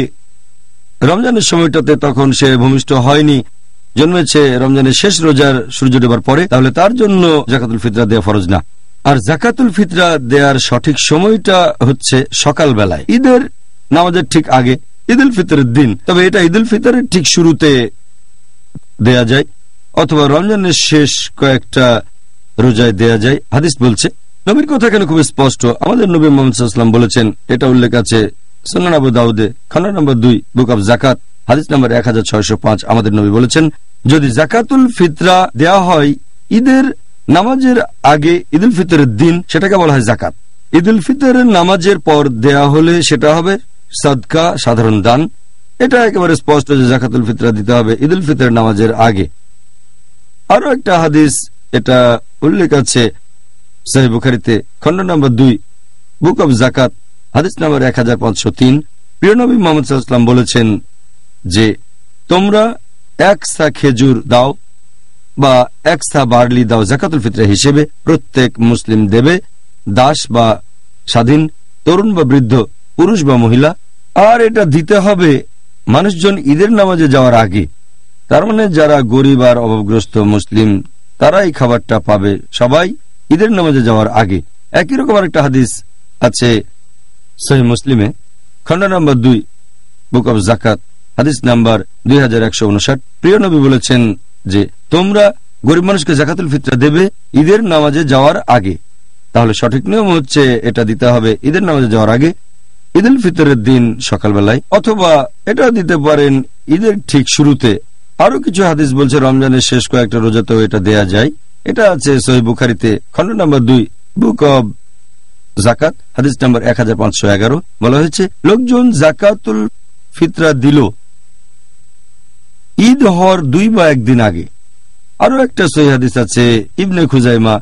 [SPEAKER 2] রমজানের সময়টাতে, তখন সে ভূমিষ্ঠ হয়নি, জন্মেছে রমজানের শেষ রোজার সূর্য ডোবার পরে, তাহলে তার জন্য যাকাতুল ফিতরা দেওয়া ফরজ না। আর যাকাতুল ফিতরা দেওয়ার সঠিক সময়টা হচ্ছে সকালবেলায়, ঈদের নামাজের ঠিক আগে, ঈদুল ফিতরের দিন। তবে এটা ঈদুল ফিতরের ঠিক শুরুতে দেয়া যায়, অথবা রমজানের শেষ কয়েকটা রোজায় দেয়া যায়। হাদিস বলছে, নবীর কথা এখানে খুব স্পষ্ট। আমাদের নবী মুহাম্মদ সাল্লাল্লাহু আলাইহি ওয়াসাল্লাম বলেছেন, এটা উল্লেখ আছে সুনান আবু দাউদে, খণ্ড নম্বর 2, বুক অব জাকাত, হাদিস নম্বর 1605। আমাদের নবী বলেছেন, যদি যাকাতুল ফিতরা দেয়া হয় ঈদের নামাজের আগে, ঈদুল ফিতরের দিন, সেটাকে বলা হয় যাকাত। ঈদুল ফিতরের নামাজের পর দেয়া হলে সেটা হবে সাদকা, সাধারণ দান। এটা একেবারে স্পষ্ট যে যাকাতুল ফিতরা দিতে হবে ঈদুল ফিতরের নামাজের আগে। আরো একটা হাদিস এটা উল্লেখ আছে সহিহ বুখারীতে, খণ্ড নম্বর 2, বুক অব জাকাত, হাদিস নম্বর 1503। প্রিয় নবী মুহাম্মদ সাল্লাল্লাহু আলাইহি ওয়াসাল্লাম বলেছেন যে তোমরা এক সা খেজুর দাও বা এক সা বার্লি দাও যাকাতুল ফিতরা হিসেবে, প্রত্যেক মুসলিম দেবে, দাস বা স্বাধীন, তরুণ বা বৃদ্ধ, পুরুষ বা মহিলা। আর এটা দিতে হবে মানুষজন ঈদের নামাজে যাওয়ার আগে। তার মানে যারা গরিব আর অভাবগ্রস্ত মুসলিম তারা এই খাবারটা পাবে সবাই ঈদের নামাজে যাওয়ার আগে। একই রকম একটা হাদিস আছে সহিহ মুসলিমে, খণ্ড নম্বর 2, বুক অব জাকাত, হাদিস নাম্বার 2159। প্রিয় নবী বলেছেন যে তোমরা গরিব মানুষকে যাকাতুল ফিতরা দেবে ঈদের নামাজে যাওয়ার আগে। তাহলে সঠিক নিয়ম হচ্ছে এটা দিতে হবে ঈদের নামাজে যাওয়ার আগে, ঈদুল ফিতরের দিন সকালবেলায়, অথবা এটা দিতে পারেন ঈদের ঠিক শুরুতে। আরো কিছু হাদিস বলছে রমজানের শেষ কয়েকটা রোজাতেও এটা দেয়া যায়। এটা আছে সহিহ বুখারীতে, খণ্ড নম্বর 2, বুক অব জাকাত, হাদিস নম্বর 1511। বলা হয়েছে লোকজন যাকাতুল ফিতরা দিল ঈদ হওয়ার 2 বা 1 দিন আগে। আরো একটা সহিহ হাদিস আছে ইবনে খুজাইমা,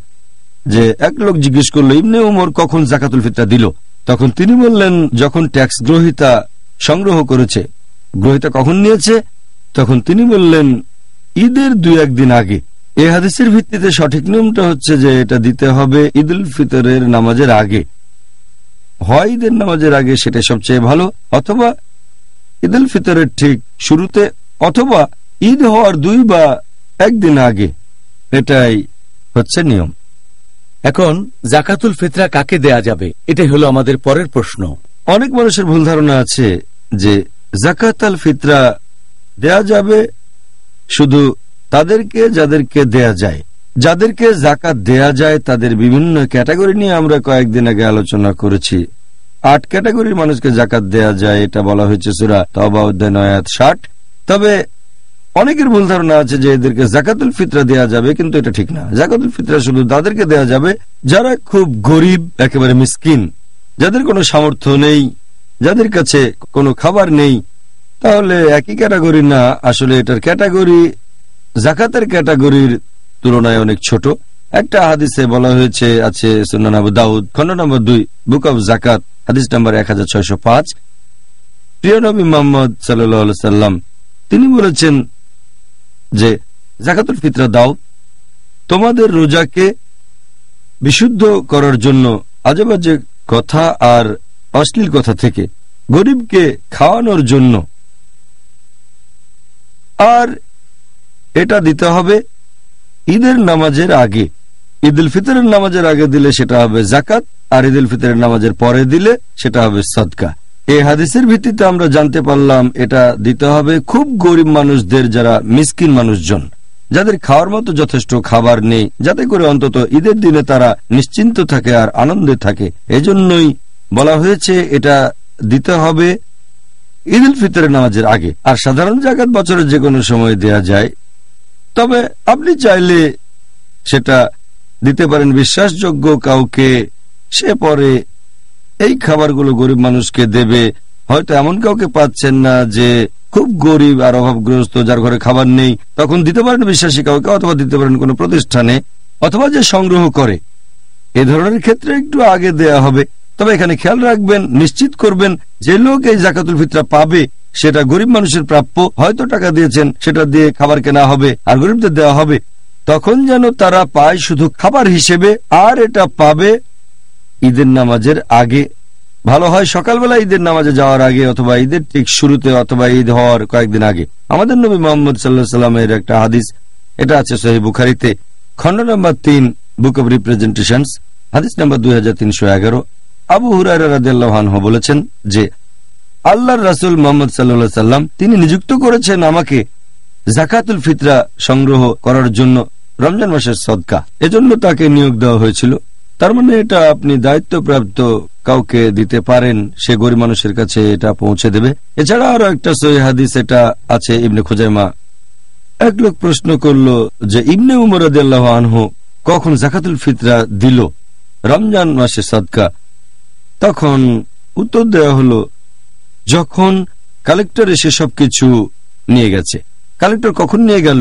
[SPEAKER 2] যে এক লোক জিজ্ঞেস করলো ইবনে উমর কখন যাকাতুল ফিতরা দিল। তখন তিনি বললেন, যখন ট্যাক্স গ্রহীতা সংগ্রহ করেছে। গ্রহীতা কখন নিয়েছে? তখন তিনি বললেন, ঈদের 2-1 দিন আগে। এই হাদিসের ভিত্তিতে সঠিক নিয়মটা হচ্ছে যে এটা দিতে হবে ঈদুল ফিতরের নামাজের আগে। হয় ঈদের নামাজের আগে, সেটা সবচেয়ে ভালো, অথবা ঈদুল ফিতরের ঠিক শুরুতে, অথবা ঈদ হওয়ার 2 বা 1 দিন আগে। এটাই হচ্ছে নিয়ম।
[SPEAKER 1] এখন যাকাতুল ফিতরা কাকে দেয়া যাবে, এটাই হলো আমাদের পরের প্রশ্ন।
[SPEAKER 2] অনেক মানুষের ভুল ধারণা আছে যে যাকাতুল ফিতরা দেয়া যাবে শুধু তাদেরকে যাদেরকে দেয়া যায়। যাদেরকে যাকাত দেয়া যায় তাদের বিভিন্ন ক্যাটাগরি নিয়ে আমরা কয়েকদিন আগে আলোচনা করেছি। 8 ক্যাটাগরির মানুষকে যাকাত দেয়া যায়, এটা বলা হয়েছে সূরা তাওবা অধ্যায় 9 আয়াত 60। তবে অনেকের ভুল ধারণা আছে যে এদেরকে যাকাতুল ফিতরা দেয়া যাবে, কিন্তু এটা ঠিক না। যাকাতুল ফিতরা শুধু তাদেরকে দেয়া যাবে যারা খুব গরিব, একেবারে মিসকিন, যাদের কোনো সামর্থ্য নেই, যাদের কাছে কোনো খাবার নেই। তাহলে একই ক্যাটাগরি না, আসলে এটার ক্যাটাগরি যাকাতের ক্যাটাগরির তুলনায় অনেক ছোট। একটা হাদিসে বলা হয়েছে, আছে সুনান আবু দাউদ খণ্ড নম্বর 2 বুক অব যাকাত হাদিস নম্বর 1605। প্রিয় নবী মুহাম্মদ সাল্লাল্লাহু আলাইহি সাল্লাম তিনি বলেছেন যে যাকাতুল ফিতরা দাও তোমাদের রোজাকে বিশুদ্ধ করার জন্য আজেবাজে কথা আর অশ্লীল কথা থেকে, গরিবকে খাওয়ানোর জন্য। আর এটা দিতে হবে ঈদের নামাজের আগে। ঈদুল ফিতরের নামাজের আগে দিলে সেটা হবে যাকাত, আর ঈদুল ফিতরের নামাজের পরে দিলে সেটা হবে সদকা। এই হাদিসের ভিত্তিতে আমরা জানতে পারলাম এটা দিতে হবে খুব গরিব মানুষদের, যারা মিসকিন মানুষজন, যাদের খাওয়ার মতো যথেষ্ট খাবার নেই, যাতে করে অন্তত ঈদের দিনে তারা নিশ্চিন্ত থাকে আর আনন্দে থাকে। এজন্যই বলা হয়েছে এটা দিতে হবে ঈদুল ফিতরের নামাজের আগে। আর সাধারণ যাকাত বছরের যে কোনো সময় দেয়া যায়, তবে আপনি চাইলে সেটা দিতে পারেন বিশ্বাসযোগ্য কাউকে, সে পরে এই খাবারগুলো গরিব মানুষকে দেবে। হয়তো এমন কাউকে পাচ্ছেন না যে খুব গরিব আর অভাবগ্রস্ত, যার ঘরে খাবার নেই, তখন দিতে পারেন বিশ্বাসী কাউকে, অথবা দিতে পারেন কোনো প্রতিষ্ঠানে, অথবা যে সংগ্রহ করে। এ ধরনের ক্ষেত্রে একটু আগে দেয়া হবে। তবে এখানে খেয়াল রাখবেন, নিশ্চিত করবেন যে লোক এই যাকাতুল ফিতরা পাবে সেটা গরিব মানুষের প্রাপ্য। হয়তো টাকা দিয়েছেন, সেটা দিয়ে খাবার কেনা হবে আর গরিবদের দেওয়া হবে, তখন যেন তারা পায় শুধু খাবার হিসেবে, আর এটা পাবে ঈদের নামাজের আগে। ভালো হয় সকালবেলা ঈদের নামাজে যাওয়ার আগে, অথবা ঈদের ঠিক শুরুতে, অথবা ঈদ হওয়ার কয়েকদিন আগে। আমাদের নবী মুহাম্মদ সাল্লাল্লাহু আলাইহি সাল্লামের একটা হাদিস, এটা আছে সহিহ বুখারীতে খণ্ড নম্বর 3 বুক অব রিপ্রেজেন্টেশনস হাদিস নম্বর 2311। আবু হুরায়রা রাদিয়াল্লাহু আনহু বলেছেন যে আল্লাহর রাসূল মুহাম্মদ সাল্লাল্লাহু আলাইহি সাল্লাম তিনি নিযুক্ত করেছেন আমাকে যাকাতুল ফিতরা সংগ্রহ করার জন্য রমজান মাসের সদকা। এজন্য তাকে নিয়োগ দেওয়া হয়েছিল। তার মানে এটা আপনি দায়িত্বপ্রাপ্ত কাউকে দিতে পারেন, সে গরিব মানুষের কাছে এটা পৌঁছে দেবে। এছাড়া আরো একটা সহিহ হাদিস, এটা আছে ইবনে খুজাইমা। এক লোক প্রশ্ন করল যে ইবনে উমর রাদিয়াল্লাহু আনহু কখন যাকাতুল ফিতরা দিল রমজান মাসে সদকা। তখন উত্তর দেওয়া হলো, যখন কালেক্টর এসে সবকিছু নিয়ে গেছে। কালেক্টর কখন নিয়ে গেল?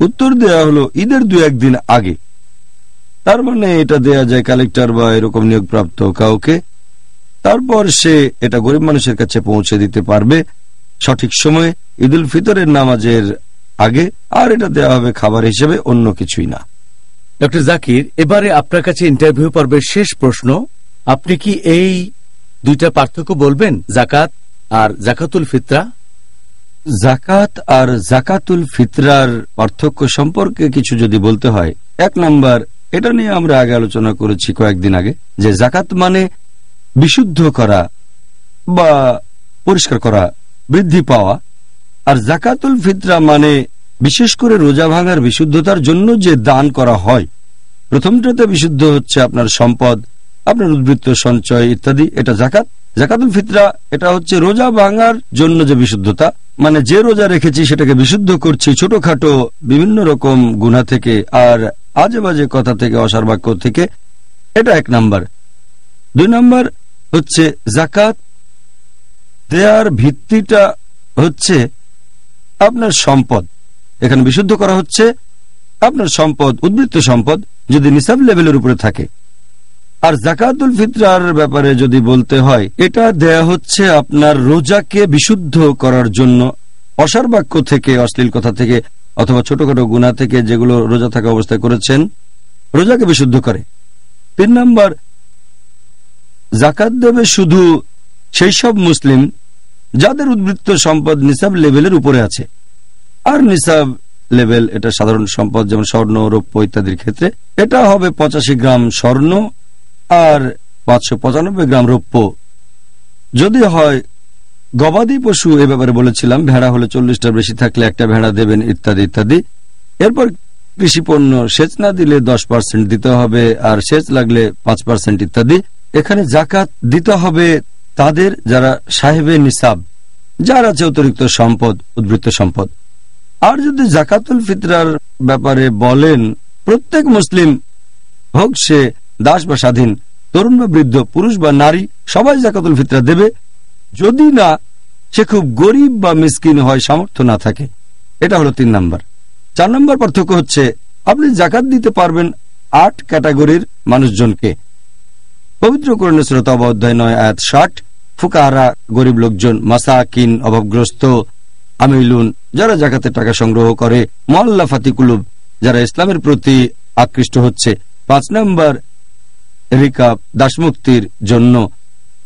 [SPEAKER 2] উত্তর দেওয়া হলো ঈদের 2-1 দিন আগে। তার মানে এটা দেয়া যায় কালেক্টর বা এরকম নিয়োগপ্রাপ্ত কাউকে, তারপর সে এটা গরিব মানুষের কাছে পৌঁছে দিতে পারবে সঠিক সময়ে ঈদুল ফিতরের নামাজের আগে। আর এটা দেওয়া হবে খাবার হিসেবে, অন্য কিছুই না।
[SPEAKER 1] ডক্টর জাকির, এবারে আপনার কাছে ইন্টারভিউ পর্বের শেষ প্রশ্ন। আপনি কি এই দুইটা পার্থক্য বলবেন, যাকাত আর যাকাতুল ফিতরা?
[SPEAKER 2] যাকাত আর যাকাতুল ফিতরার পার্থক্য সম্পর্কে কিছু যদি বলতে হয়, 1 নম্বর, এটা নিয়ে আমরা আগে আলোচনা করেছি কয়েকদিন আগে, যে যাকাত মানে বিশুদ্ধ করা বা পরিষ্কার করা, বৃদ্ধি পাওয়া। আর যাকাতুল ফিতরা মানে বিশেষ করে রোজা ভাঙার বিশুদ্ধতার জন্য যে দান করা হয়। প্রথমটাতে বিশুদ্ধ হচ্ছে আপনার সম্পদ, আপনার উদ্বৃত্ত সঞ্চয় ইত্যাদি, এটা যাকাত। যাকাতুল ফিতরা এটা হচ্ছে রোজা ভাঙার জন্য যে বিশুদ্ধতা, মানে যে রোজা রেখেছি সেটাকে বিশুদ্ধ করছি ছোটখাটো বিভিন্ন রকম গুনাহ থেকে আর আজে বাজে কথা থেকে, অসার বাক্য থেকে। এটা 1 নম্বর। 2 নম্বর হচ্ছে যাকাত দেয়ার ভিত্তিটা হচ্ছে আপনার সম্পদ। এখানে বিশুদ্ধ করা হচ্ছে আপনার সম্পদ, উদ্বৃত্ত সম্পদ যদি নিসাব লেভেলের উপরে থাকে। আর জাকাতুল ফিতরার ব্যাপারে যদি বলতে হয়, এটা দেয়া হচ্ছে আপনার রোজাকে বিশুদ্ধ করার জন্য, অসার বাক্য থেকে, অশ্লীল কথা থেকে অথবা ছোটখাটো গুনাহ থেকে যেগুলো রোজা থাকা অবস্থায় করেছেন, রোজাকে বিশুদ্ধ করে। 3 নম্বর, জাকাত দেবে শুধু সেই সব মুসলিম যাদের উদ্বৃত্ত সম্পদ নিসাব লেভেলের উপরে আছে। আর নিসাব লেভেল এটা সাধারণ সম্পদ, যেমন স্বর্ণ, রৌপ্য ইত্যাদির ক্ষেত্রে এটা হবে 85 গ্রাম স্বর্ণ আর 595 গ্রাম রৌপ্য। যদি হয় গবাদি পশু, এ ব্যাপারে বলেছিলাম, ভেড়া হলে 40টার বেশি থাকলে একটা ভেড়া দেবেন, ইত্যাদি ইত্যাদি। এরপর কৃষি পণ্য, সেচ না দিলে 10% দিতে হবে, আর সেচ লাগলে 5% ইত্যাদি। এখানে জাকাত দিতে হবে তাদের যারা সাহেবে নিসাব, যার আছে অতিরিক্ত সম্পদ, উদ্বৃত্ত সম্পদ। আর যদি জাকাতুল ফিতরার ব্যাপারে বলেন, প্রত্যেক মুসলিম হোক সে দাস বা স্বাধীন, তরুণ বা বৃদ্ধ, পুরুষ বা নারী, সবাই জাকাতুল ফিতরা দেবে, যদি না সে খুব গরিব বা মিসকিন হয়, সামর্থ্য না থাকে। এটা হলো 3 নম্বর। 4 নম্বর পার্থক্য হচ্ছে আপনি জাকাত দিতে পারবেন 8 ক্যাটাগরির মানুষজনকে। পবিত্র কোরআনে সূরা তাওবা অধ্যায় 9 আয়াত 60, ফুকাহারা গরিব লোকজন, মাসাকিন অভাবগ্রস্ত, আমিলুন যারা জাকাতের টাকা সংগ্রহ করে, মুআল্লাফাতি কুলুব যারা ইসলামের প্রতি আকৃষ্ট হচ্ছে। 5 নম্বর রিকাব দাসমুক্তির জন্য।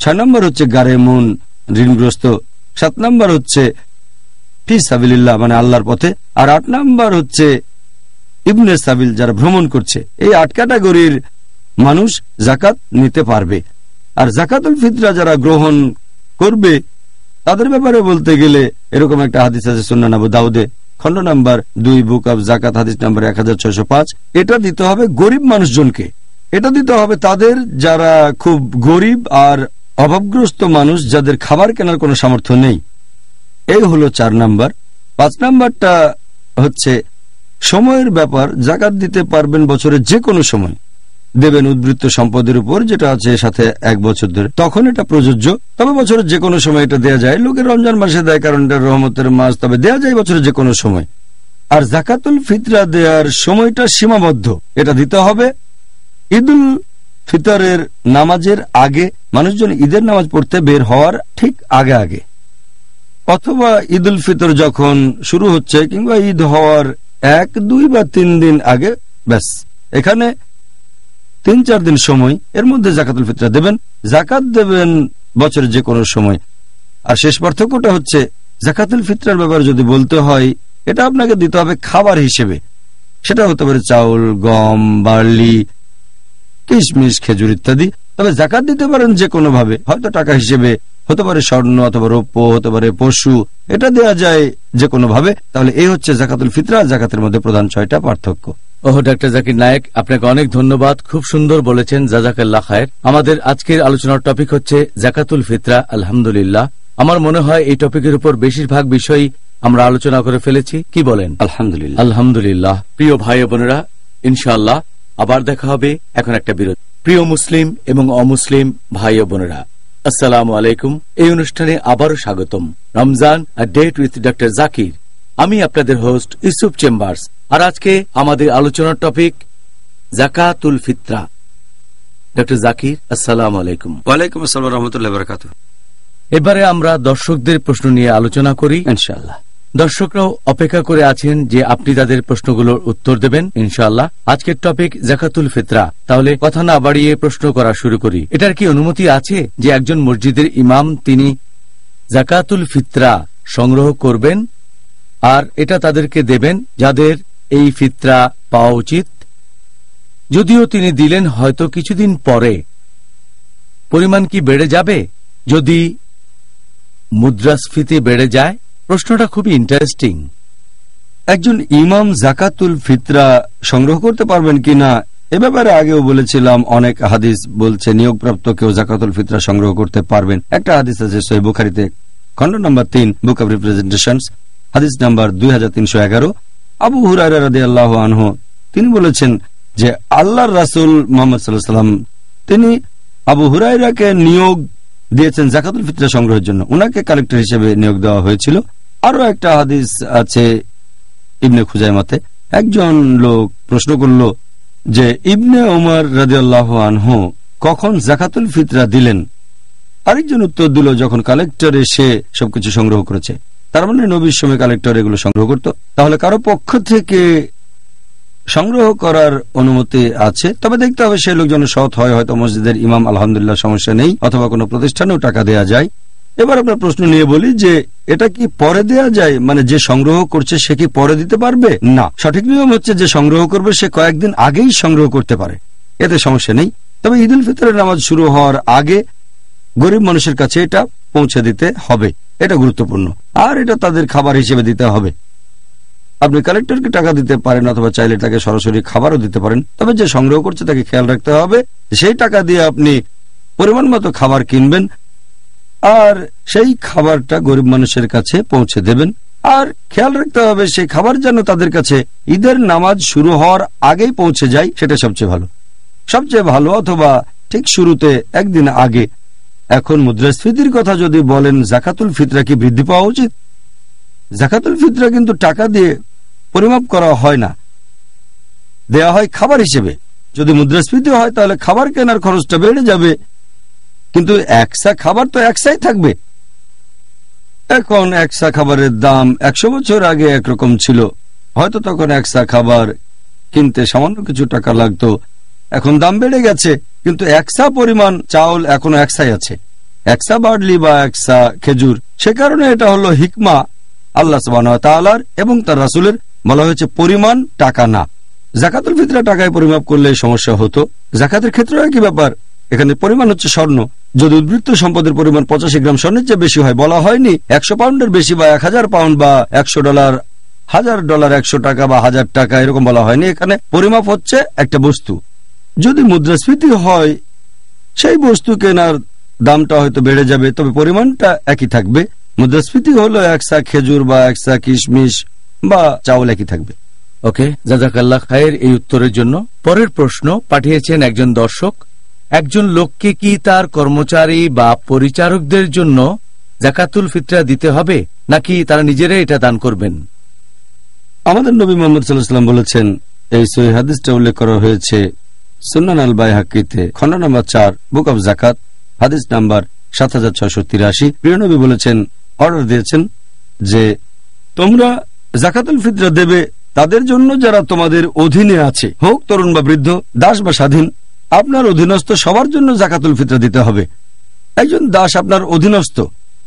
[SPEAKER 2] 6 নম্বর হচ্ছে গারেমুন ঋণগ্রস্ত। 7 নম্বর হচ্ছে ফি সাবিলিল্লাহ মানে আল্লাহর পথে। আর 8 নম্বর হচ্ছে ইবনে সাবিল যারা ভ্রমণ করছে। এই 8 ক্যাটাগরির মানুষ জাকাত নিতে পারবে। আর জাকাতুল ফিতরা যারা গ্রহণ করবে তাদের ব্যাপারে বলতে গেলে এরকম একটা হাদিস আছে সুনান আবু দাউদে, খণ্ড নাম্বার 2, বুক অব জাকাত, হাদিস নাম্বার 1605। এটা দিতে হবে গরিব মানুষজনকে। এটা দিতে হবে তাদের যারা খুব গরিব আর অভাবগ্রস্ত মানুষ, যাদের খাবার কেনার কোনো সামর্থ্য নেই। এই হলো 4 নাম্বার। 5 নাম্বারটা হচ্ছে সময়ের ব্যাপার। জাকাত দিতে পারবেন বছরের যে কোনো সময়, দেবেন উদ্বৃত্ত সম্পদের উপর যেটা আছে সাথে 1 বছর ধরে, তখন এটা প্রযোজ্য। তবে বছরের যে কোনো সময় এটা দেয়া যায়। লোকের রমজান মাসে দেয় কারণ এটা রহমতের মাস, তবে দেয়া যায় বছরের যে কোনো সময়। আর জাকাতুল ফিতরা দেওয়ার সময়টা সীমাবদ্ধ। এটা দিতে হবে ঈদুল ফিতরের নামাজের আগে, মানুষজন ঈদের নামাজ পড়তে বের হওয়ার ঠিক আগে আগে, অথবা ঈদুল ফিতর যখন শুরু হচ্ছে কিংবা ঈদ হওয়ার 1, 2 বা 3 দিন আগে। ব্যাস, এখানে 3-4 দিন সময়, এর মধ্যে জাকাতুল ফিতরা দেবেন। জাকাত দেবেন বছরের যে কোনো সময়। আর শেষ পার্থক্যটা হচ্ছে জাকাতুল ফিতরার ব্যাপারে যদি বলতে হয়, এটা আপনাকে দিতে হবে খাবার হিসেবে। সেটা হতে পারে চাউল, গম, বার্লি, কিশমিশ, খেজুর ইত্যাদি। তবে জাকাত দিতে পারেন যে কোনো ভাবে, হয়তো টাকা হিসেবে, হতে পারে স্বর্ণ অথবা রৌপ্য, হতে পারে পশু, এটা দেয়া যায় যে কোনো ভাবে। তাহলে এই হচ্ছে জাকাতুল ফিতরা, জাকাতের মধ্যে প্রধান 6টা পার্থক্য।
[SPEAKER 1] ওহ, ডাক্তার জাকির নায়েক, আপনাকে অনেক ধন্যবাদ। খুব সুন্দর বলেছেন, জাযাকাল্লাহ খায়ের। আমাদের আজকের আলোচনার টপিক হচ্ছে জাকাতুল ফিতরা। আলহামদুলিল্লাহ, আমার মনে হয় এই টপিকের উপর বেশিরভাগ বিষয় আমরা আলোচনা করে ফেলেছি। কি বলেন?
[SPEAKER 2] আলহামদুলিল্লাহ।
[SPEAKER 1] আলহামদুলিল্লাহ। প্রিয় ভাই বোনেরা, ইনশাআল্লাহ আবার দেখা হবে। এখন একটা বিরতি। প্রিয় মুসলিম এবং অমুসলিম ভাই বোনেরা, আসসালামু আলাইকুম। এই অনুষ্ঠানে আবারও স্বাগতম। Ramzan a date with doctor Zakir. আমি আপনাদের হোস্ট ইউসুফ চেম্বার্স। আর আজকে আমাদের আলোচনার টপিক জাকাতুল ফিতরা। ডক্টর জাকির, আসসালামু আলাইকুম।
[SPEAKER 2] ওয়ালাইকুম আসসালাম ওয়া রাহমাতুল্লাহি ওয়া বারাকাতুহু।
[SPEAKER 1] এবারে আমরা দর্শকদের প্রশ্ন নিয়ে আলোচনা করি
[SPEAKER 2] ইনশাআল্লাহ।
[SPEAKER 1] দর্শকরাও অপেক্ষা করে আছেন যে আপনি তাদের প্রশ্নগুলোর উত্তর দেবেন ইনশাআল্লাহ। আজকের টপিক জাকাতুল ফিতরা। তাহলে কথা না বাড়িয়ে প্রশ্ন করা শুরু করি। এটার কি অনুমতি আছে যে একজন মসজিদের ইমাম তিনি জাকাতুল ফিতরা সংগ্রহ করবেন আর এটা তাদেরকে দেবেন যাদের এই ফিতরা পাওয়া উচিত? যদিও তিনি দিলেন হয়তো কিছুদিন পরে, পরিমাণ কি বেড়ে যাবে যদি মুদ্রাস্ফীতি বেড়ে যায়? প্রশ্নটা খুবই ইন্টারেস্টিং।
[SPEAKER 2] একজন ইমাম জাকাতুল ফিতরা সংগ্রহ করতে পারবেন কিনা এ ব্যাপারে আগেও বলেছিলাম। অনেক হাদিস বলছে নিয়োগপ্রাপ্ত কেউ জাকাতুল ফিতরা সংগ্রহ করতে পারবেন। একটা হাদিস আছে সহিহ বুখারীতে, খণ্ড নাম্বার 3, বুক অব রিপ্রেজেন্টেশনস, হাদিস নাম্বার 2311। আবু হুরায়রা রাদিয়াল্লাহু আনহু তিনি বলেছেন যে আল্লাহর রাসূল মুহাম্মদ সাল্লাল্লাহু আলাইহি ওয়াসাল্লাম তিনি আবু হুরায়রাকে নিয়োগ দিয়েছেন জাকাতুল ফিতরা সংগ্রহের জন্য। উনাকে কালেক্টর হিসেবে নিয়োগ দেওয়া হয়েছিল। আরো একটা হাদিস আছে ইবনে খুজাইমাতে, একজন লোক প্রশ্ন করল যে ইবনে ওমর রাদিয়াল্লাহু আনহু কখন যাকাতুল ফিতরা দিলেন। আরেকজন উত্তর দিল যখন কালেক্টর এসে সবকিছু সংগ্রহ করেছে। তার মানে নবীর সময় কালেক্টর এগুলো সংগ্রহ করত। তাহলে কারো পক্ষ থেকে সংগ্রহ করার অনুমতি আছে, তবে দেখতে হবে সেই লোকজন সৎ হয়, হয়তো মসজিদের ইমাম, আলহামদুলিল্লাহ সমস্যা নেই, অথবা কোনো প্রতিষ্ঠানেও টাকা দেয়া যায়। এবার আপনার প্রশ্ন নিয়ে বলি যে এটা কি পরে দেয়া যায়, মানে যে সংগ্রহ করছে সে কি পরে দিতে পারবে? না, সঠিক নিয়ম হচ্ছে যে সংগ্রহ করবে সে কয়েকদিন আগেই সংগ্রহ করতে পারে, এতে সমস্যা নেই। তবে ঈদ উল ফিতরের নামাজ শুরু হওয়ার আগে গরিব মানুষের কাছে এটা পৌঁছে দিতে হবে, এটা গুরুত্বপূর্ণ। আর এটা তাদের খাবার হিসেবে দিতে হবে। আপনি কালেক্টরকে টাকা দিতে পারেন অথবা চাইলে তাকে সরাসরি খাবারও দিতে পারেন, তবে যে সংগ্রহ করছে তাকে খেয়াল রাখতে হবে সেই টাকা দিয়ে আপনি পরিমাণ মতো খাবার কিনবেন আর সেই খাবারটা গরিব মানুষের কাছে পৌঁছে দেবেন। আর খেয়াল রাখতে হবে সেই খাবার যেন তাদের কাছে ঈদের নামাজ শুরু হওয়ার আগেই পৌঁছে যায়, সেটা সবচেয়ে ভালো অথবা ঠিক শুরুতে একদিন আগে। এখন মুদ্রাস্ফীতির কথা যদি বলেন, যাকাতুল ফিতরা কি বৃদ্ধি পাওয়া উচিত? যাকাতুল ফিতরা কিন্তু টাকা দিয়ে পরিমাপ করা হয় না, দেয়া হয় খাবার হিসেবে। যদি মুদ্রাস্ফীতি হয় তাহলে খাবার কেনার খরচটা বেড়ে যাবে, কিন্তু একসা খাবার তো একসাই থাকবে। এখন একসা খাবারের দাম 100 বছর আগে একরকম ছিল, হয়তো তখন একসা খাবার কিনতে সামান্য কিছু টাকা লাগতো, এখন দাম বেড়ে গেছে, কিন্তু একসা পরিমাণ চাউল এখনো একসাই আছে, একসা বার্লি বা একসা খেজুর। সে কারণে এটা হলো হিকমা আল্লাহ সুবহানাহু ওয়া তাআলার এবং তার রাসূলের, বলা হয়েছে পরিমাণ, টাকা না। যাকাতুল ফিতরা টাকায় পরিমাপ করলে সমস্যা হতো। যাকাতের ক্ষেত্রে একই ব্যাপার, এখানে পরিমাণ হচ্ছে স্বর্ণ। যদি উদ্বৃত্ত সম্পদের পরিমাণ 85 গ্রাম স্বর্ণের চেয়ে বেশি হয়, বলা হয়নি 100 পাউন্ডের বেশি বা 1000 পাউন্ড বা $100, $1000, 100 টাকা বা 1000 টাকা, এরকম বলা হয়নি। এখানে পরিমাপ হচ্ছে একটা বস্তু। যদি মুদ্রাস্ফীতি হয় সেই বস্তু কেনার দামটা হয়তো বেড়ে যাবে, তবে পরিমাণটা একই থাকবে। মুদ্রাস্ফীতি হলো একসা খেজুর বা একসা কিশমিশ বা চাউল একই থাকবে।
[SPEAKER 1] ওকে, জাযাকাল্লাহ খায়ের এই উত্তরের জন্য। পরের প্রশ্ন পাঠিয়েছেন একজন দর্শক। একজন লোককে কি তার কর্মচারী বা পরিচারকদের জন্য যাকাতুল ফিতরা দিতে হবে, নাকি তারা নিজেরাই এটা দান করবেন?
[SPEAKER 2] আমাদের নবী মুহাম্মদ সাল্লাল্লাহু আলাইহি ওয়াসাল্লাম বলেছেন, এই সহিহ হাদিসটা উল্লেখ করা হয়েছে সুনান আল বাইহাকিতে, খণ্ড নম্বর 4, বুক অব যাকাত, হাদিস নাম্বার 7683। প্রিয় নবী বলেছেন, অর্ডার দিয়েছেন যে তোমরা যাকাতুল ফিতরা দেবে তাদের জন্য যারা তোমাদের অধীনে আছে, হোক তরুণ বা বৃদ্ধ, দাস বা স্বাধীন। আপনার অধীনস্থ সবার জন্য যাকাতুল ফিতরা দিতে হবে। একজন দাস আপনার অধীনস্থ,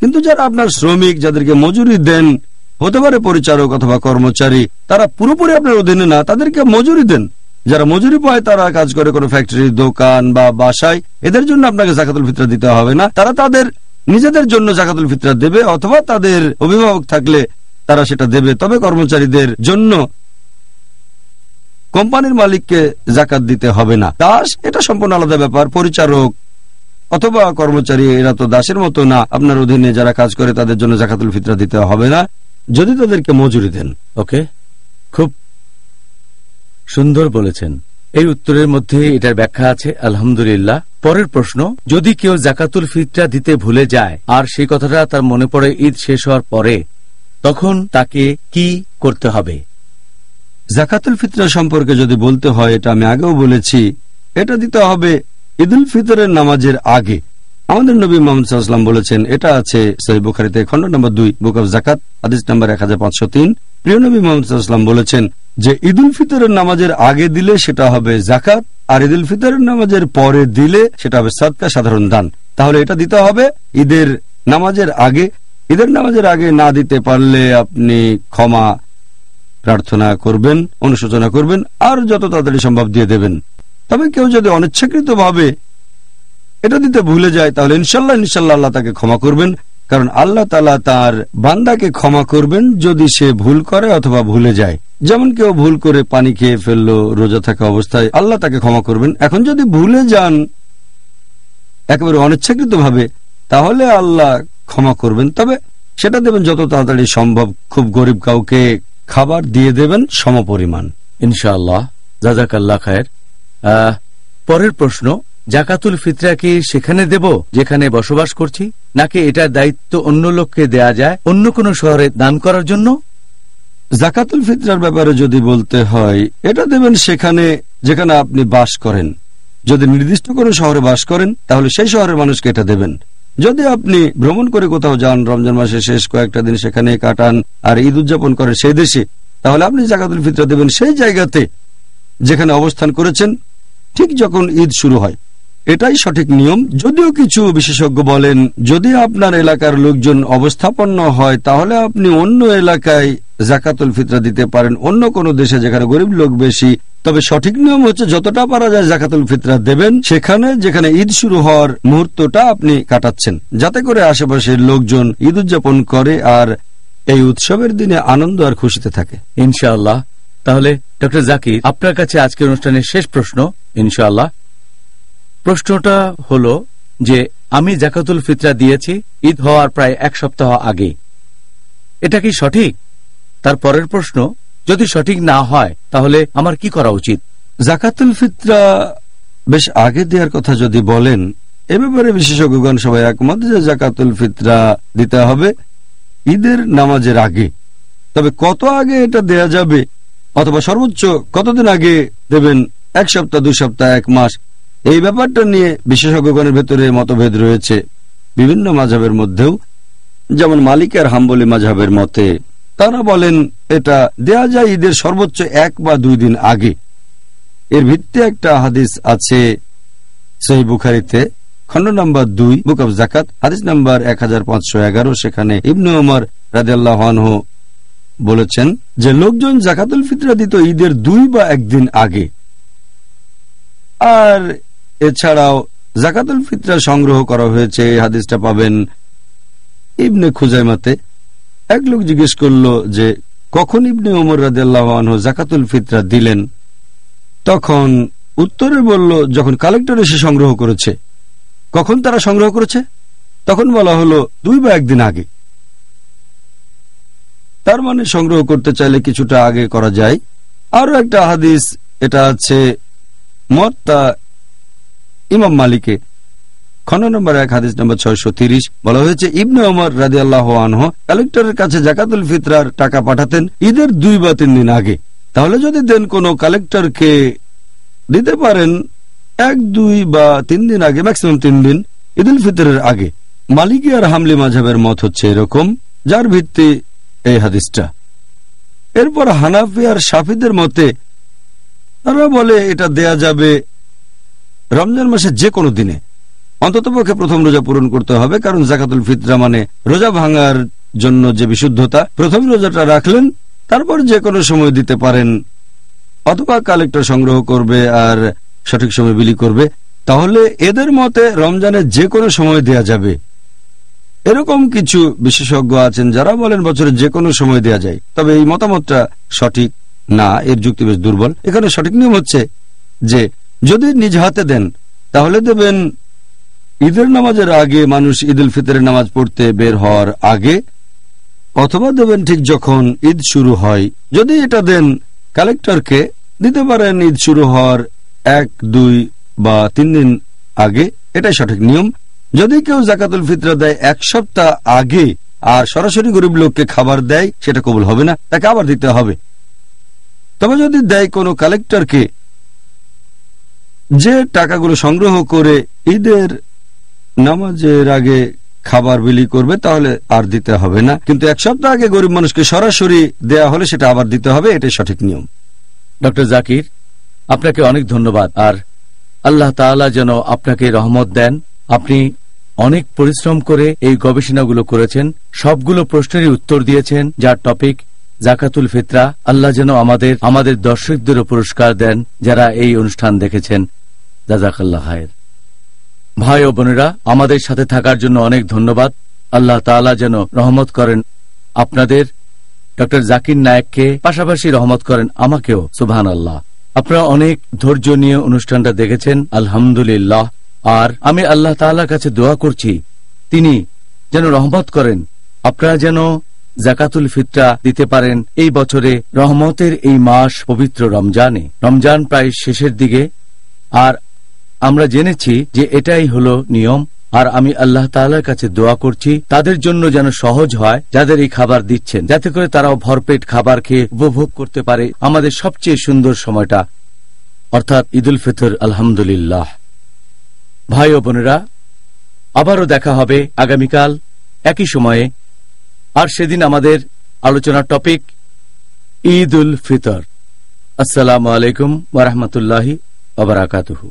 [SPEAKER 2] কিন্তু যারা আপনার শ্রমিক, যাদেরকে মজুরি দেন, হতে পারে পরিচারক অথবা কর্মচারী, তারা পুরোপুরি আপনার অধীনে না, তাদেরকে মজুরি দেন। যারা মজুরি পায় তারা কাজ করে কোনো ফ্যাক্টরি, দোকান বা বাসায়, এদের জন্য আপনাকে যাকাতুল ফিতরা দিতে হবে না। তারা তাদের নিজেদের জন্য যাকাতুল ফিতরা দেবে, অথবা তাদের অভিভাবক থাকলে তারা সেটা দেবে। তবে কর্মচারীদের জন্য কোম্পানির মালিককে যাকাত দিতে হবে না। দাস এটা সম্পূর্ণ আলাদা ব্যাপার। পরিচারক অথবা কর্মচারী এরা তো দাসের মতো না, আপনার অধীনে যারা কাজ করে তাদের জন্য যাকাতুল ফিতরা দিতে হবে না, যদি তাদেরকে মজুরি দেন।
[SPEAKER 1] ওকে, খুব সুন্দর বলেছেন। এই উত্তরের মধ্যে এটার ব্যাখ্যা আছে, আলহামদুলিল্লাহ। পরের প্রশ্ন, যদি কেউ যাকাতুল ফিতরা দিতে ভুলে যায় আর সেই কথাটা তার মনে পড়ে ঈদ শেষ হওয়ার পরে, তখন তাকে কি করতে হবে?
[SPEAKER 2] যাকাতুল ফিতরা সম্পর্কে যদি বলতে হয়, এটা আমি আগেও বলেছি, এটা দিতে হবে ঈদ উল ফিতরের নামাজের আগে। আমাদের নবী মুহাম্মদ সাল্লাল্লাহু আলাইহি ওয়াসাল্লাম বলেছেন, এটা আছে সহিহ বুখারীতে, খণ্ড নম্বর 2, বুক অব যাকাত, হাদিস নাম্বার 1503। প্রিয় নবী মুহাম্মদ সাল্লাল্লাহু আলাইহি ওয়াসাল্লাম বলেছেন যে ঈদ উল ফিতরের নামাজের আগে দিলে সেটা হবে যাকাত, আর ঈদ উল ফিতরের নামাজের পরে দিলে সেটা হবে সাদকা, সাধারণ দান। তাহলে এটা দিতে হবে ঈদের নামাজের আগে। ঈদের নামাজের আগে না দিতে পারলে আপনি ক্ষমা প্রার্থনা করবেন, অনুশোচনা করবেন, আর যত তাড়াতাড়ি সম্ভব দিয়ে দেবেন। তবে কেউ যদি অনিচ্ছাকৃতভাবে এটা দিতে ভুলে যায়, তাহলে ইনশাল্লাহ আল্লাহ তাকে ক্ষমা করবেন, কারণ আল্লাহ তাআলা তার বান্দাকে ক্ষমা করবেন যদি সে ভুল করে অথবা ভুলে যায়। যেমন কেউ ভুল করে পানি খেয়ে ফেললো রোজা থাকা অবস্থায়, আল্লাহ তাকে ক্ষমা করবেন। এখন যদি ভুলে যান একেবারে অনিচ্ছাকৃতভাবে, তাহলে আল্লাহ ক্ষমা করবেন, তবে সেটা দেবেন যত তাড়াতাড়ি সম্ভব। খুব গরিব কাউকে খাবার দিয়ে দেবেন সমপরিমাণ,
[SPEAKER 1] ইনশাআল্লাহ। জাযাকাল্লাহ খায়ের। পরের প্রশ্ন, যাকাতুল ফিতরা কি সেখানে দেব যেখানে বসবাস করছি, নাকি এটার দায়িত্ব অন্য লোককে দেয়া যায় অন্য কোনো শহরে দান করার জন্য?
[SPEAKER 2] জাকাতুল ফিতরার ব্যাপারে যদি বলতে হয়, এটা দেবেন সেখানে যেখানে আপনি বাস করেন। যদি নির্দিষ্ট কোনো শহরে বাস করেন তাহলে সেই শহরের মানুষকে এটা দেবেন। যদি আপনি ভ্রমণ করে কোথাও যান, রমজান মাসে শেষ কয়েকটা দিন সেখানে কাটান আর ঈদ উদযাপন করেন সেই দেশে, তাহলে আপনি জাকাতুল ফিতরা দেবেন সেই জায়গাতে যেখানে অবস্থান করেছেন ঠিক যখন ঈদ শুরু হয়। এটাই সঠিক নিয়ম। যদিও কিছু বিশেষজ্ঞ বলেন যদি আপনার এলাকার লোকজন অবস্থাপন্ন হয় তাহলে আপনি অন্য এলাকায় জাকাতুল ফিতরা দিতে পারেন, অন্য কোনো দেশে যেখানে গরিব লোক বেশি। তবে সঠিক নিয়ম হচ্ছে যতটা পারা যায় জাকাতুল ফিতরা দেবেন সেখানে যেখানে ঈদ শুরু হওয়ার মুহূর্তটা আপনি কাটাচ্ছেন, যাতে করে আশেপাশের লোকজন ঈদ উদযাপন করে আর এই উৎসবের দিনে আনন্দ আর খুশিতে থাকে।
[SPEAKER 1] ইনশাআল্লাহ। তাহলে ডক্টর জাকির, আপনার কাছে আজকের অনুষ্ঠানের শেষ প্রশ্ন ইনশাআল্লাহ। প্রশ্নটা হলো যে আমি জাকাতুল ফিতরা দিয়েছি ঈদ হওয়ার প্রায় এক সপ্তাহ আগে, এটা কি সঠিক? তার পরের প্রশ্ন, যদি সঠিক না হয় তাহলে আমার কি করা উচিত?
[SPEAKER 2] জাকাতুল ফিতরা বেশ আগে দেওয়ার কথা যদি বলেন, এ ব্যাপারে বিশেষজ্ঞগণ সবাই একমত যে জাকাতুল ফিতরা দিতে হবে ঈদের নামাজের আগে। তবে কত আগে এটা দেয়া যাবে অথবা সর্বোচ্চ কতদিন আগে দেবেন, এক সপ্তাহ, 2 সপ্তাহ, 1 মাস, এই ব্যাপারটা নিয়ে বিশেষজ্ঞগণের ভেতরে মতভেদ রয়েছে বিভিন্ন মাযহাবের মধ্যেও। যেমন মালিকি আর হাম্বলি মাযহাবের মতে তারা বলেন এটা দেয়া যায় ঈদের সর্বোচ্চ 1 বা 2 দিন আগে। এর ভিত্তিতে একটা হাদিস আছে সহিহ বুখারীতে, খণ্ড নম্বর 2, বুক অব যাকাত, হাদিস নম্বর 1511। সেখানে ইবনে ওমর রাদিয়াল্লাহু আনহু বলেছেন যে লোকজন জাকাতুল ফিতরা দিত ঈদের 2 বা 1 দিন আগে। আর এছাড়াও জাকাতুল ফিতরা সংগ্রহ করা হয়েছে, এই হাদিসটা পাবেন ইবনে খুজাইমাতে। এক লোক জিজ্ঞেস করল যে কখন ইবনে ওমর রাদিয়াল্লাহু আনহু জাকাতুল ফিতরা দিলেন, তখন উত্তরে বলল যখন কালেক্টর এসে সংগ্রহ করেছে। কখন তারা সংগ্রহ করেছে? তখন বলা হলো 2 বা 1 দিন আগে। তার মানে সংগ্রহ করতে চাইলে কিছুটা আগে করা যায়। আরো একটা হাদিস, এটা আছে মুয়াত্তা ইমাম মালিকে, খণ্ড নম্বর 1, হাদিস নম্বর 630। বলা হয়েছে ইবনে ওমর রাদিয়াল্লাহু আনহু কালেক্টরের কাছে জাকাতুল ফিতরার টাকা পাঠাতেন ঈদের 2 বা 3 দিন আগে। তাহলে যদি দেন কোনো কালেক্টরকে দিতে পারেন 1, 2 বা 3 দিন আগে, ম্যাক্সিমাম 3 দিন ঈদুল ফিতরের আগে। মালিকি আর হামলি মাযহাবের মত হচ্ছে এরকম, যার ভিত্তি এই হাদিসটা। এরপর হানাফি আর শাফিদের মতে তারা বলে এটা দেয়া যাবে রমজান মাসে যে কোনো দিনে, অন্ততপক্ষে প্রথম রোজা পূরণ করতে হবে, কারণ জাকাতুল ফিতরা মানে রোজা ভাঙার জন্য যে বিশুদ্ধতা। প্রথম রোজাটা রাখলেন, তারপর যে কোনো সময় দিতে পারেন, অথবা কালেক্টর সংগ্রহ করবে আর সঠিক সময় বিলি করবে। তাহলে এদের মতে রমজানে যে কোনো সময় দেয়া যাবে। এরকম কিছু বিশেষজ্ঞ আছেন যারা বলেন বছরে যে কোনো সময় দেয়া যায়। তবে এই মতামতটা সঠিক না, এর যুক্তি বেশ দুর্বল। এখানে সঠিক নিয়ম হচ্ছে যে যদি নিজ হাতে দেন তাহলে দেবেন ঈদের নামাজের আগে, মানুষ ঈদুল ফিতরের নামাজ পড়তে বের হওয়ার আগে, অথবা দেবেন ঠিক যখন ঈদ শুরু হয়। যদি এটা দেন কালেক্টরকে, দিতে পারেন ঈদ শুরু হওয়ার 1, 2 বা 3 দিন আগে, এটাই সঠিক নিয়ম। যদি কেউ জাকাতুল ফিতরা দেয় 1 সপ্তাহ আগে আর সরাসরি গরিব লোককে খাবার দেয়, সেটা কবুল হবে না, তাকে আবার দিতে হবে। তবে যদি দেয় কোনো কালেক্টরকে যে টাকাগুলো সংগ্রহ করে ঈদের নামাজের আগে খাবার বিলি করবে, তাহলে আর দিতে হবে না। কিন্তু 1 সপ্তাহ আগে গরিব মানুষকে সরাসরি দেয়া হলে সেটা আবার দিতে হবে, এটাই সঠিক নিয়ম।
[SPEAKER 1] ডক্টর জাকির, আপনাকে অনেক ধন্যবাদ। আর আল্লাহ তাআলা যেন আপনাকে রহমত দেন। আপনি অনেক পরিশ্রম করে এই গবেষণাগুলো করেছেন, সবগুলো প্রশ্নেরই উত্তর দিয়েছেন, যার টপিক জাকাতুল ফিতরা। আল্লাহ যেন আমাদের দর্শকদেরও পুরস্কার দেন যারা এই অনুষ্ঠান দেখেছেন। জাযাকাল্লাহ খায়ের। ভাই ও বোনেরা, আমাদের সাথে থাকার জন্য অনেক ধন্যবাদ। আল্লাহ তাআলা যেন রহমত করেন আপনাদের, ডক্টর জাকির নায়েককে, পাশাপাশি রহমত করেন আমাকেও। সুবহানাল্লাহ। আপনারা অনেক ধৈর্য নিয়ে অনুষ্ঠানটা দেখেছেন, আলহামদুলিল্লাহ। আর আমি আল্লাহ তাআলার কাছে দোয়া করছি তিনি যেন রহমত করেন, আপনারা যেন জাকাতুল ফিতরা দিতে পারেন এই বছরে রহমতের এই মাস পবিত্র রমজানে। রমজান প্রায় শেষের দিকে, আর আমরা জেনেছি যে এটাই হলো নিয়ম। আর আমি আল্লাহ তাআলার কাছে দোয়া করছি তাদের জন্য যেন সহজ হয় যাদের এই খাবার দিচ্ছেন, যাতে করে তারাও ভরপেট খাবার খেয়ে উপভোগ করতে পারে আমাদের সবচেয়ে সুন্দর সময়টা, অর্থাৎ ঈদুল ফিতর। আলহামদুলিল্লাহ। ভাই ও বোনেরা, আবারও দেখা হবে আগামীকাল একই সময়ে, আর সেদিন আমাদের আলোচনার টপিক ঈদুল ফিতর। আসসালামু আলাইকুম ওয়া রাহমাতুল্লাহি ওয়া বারাকাতুহু।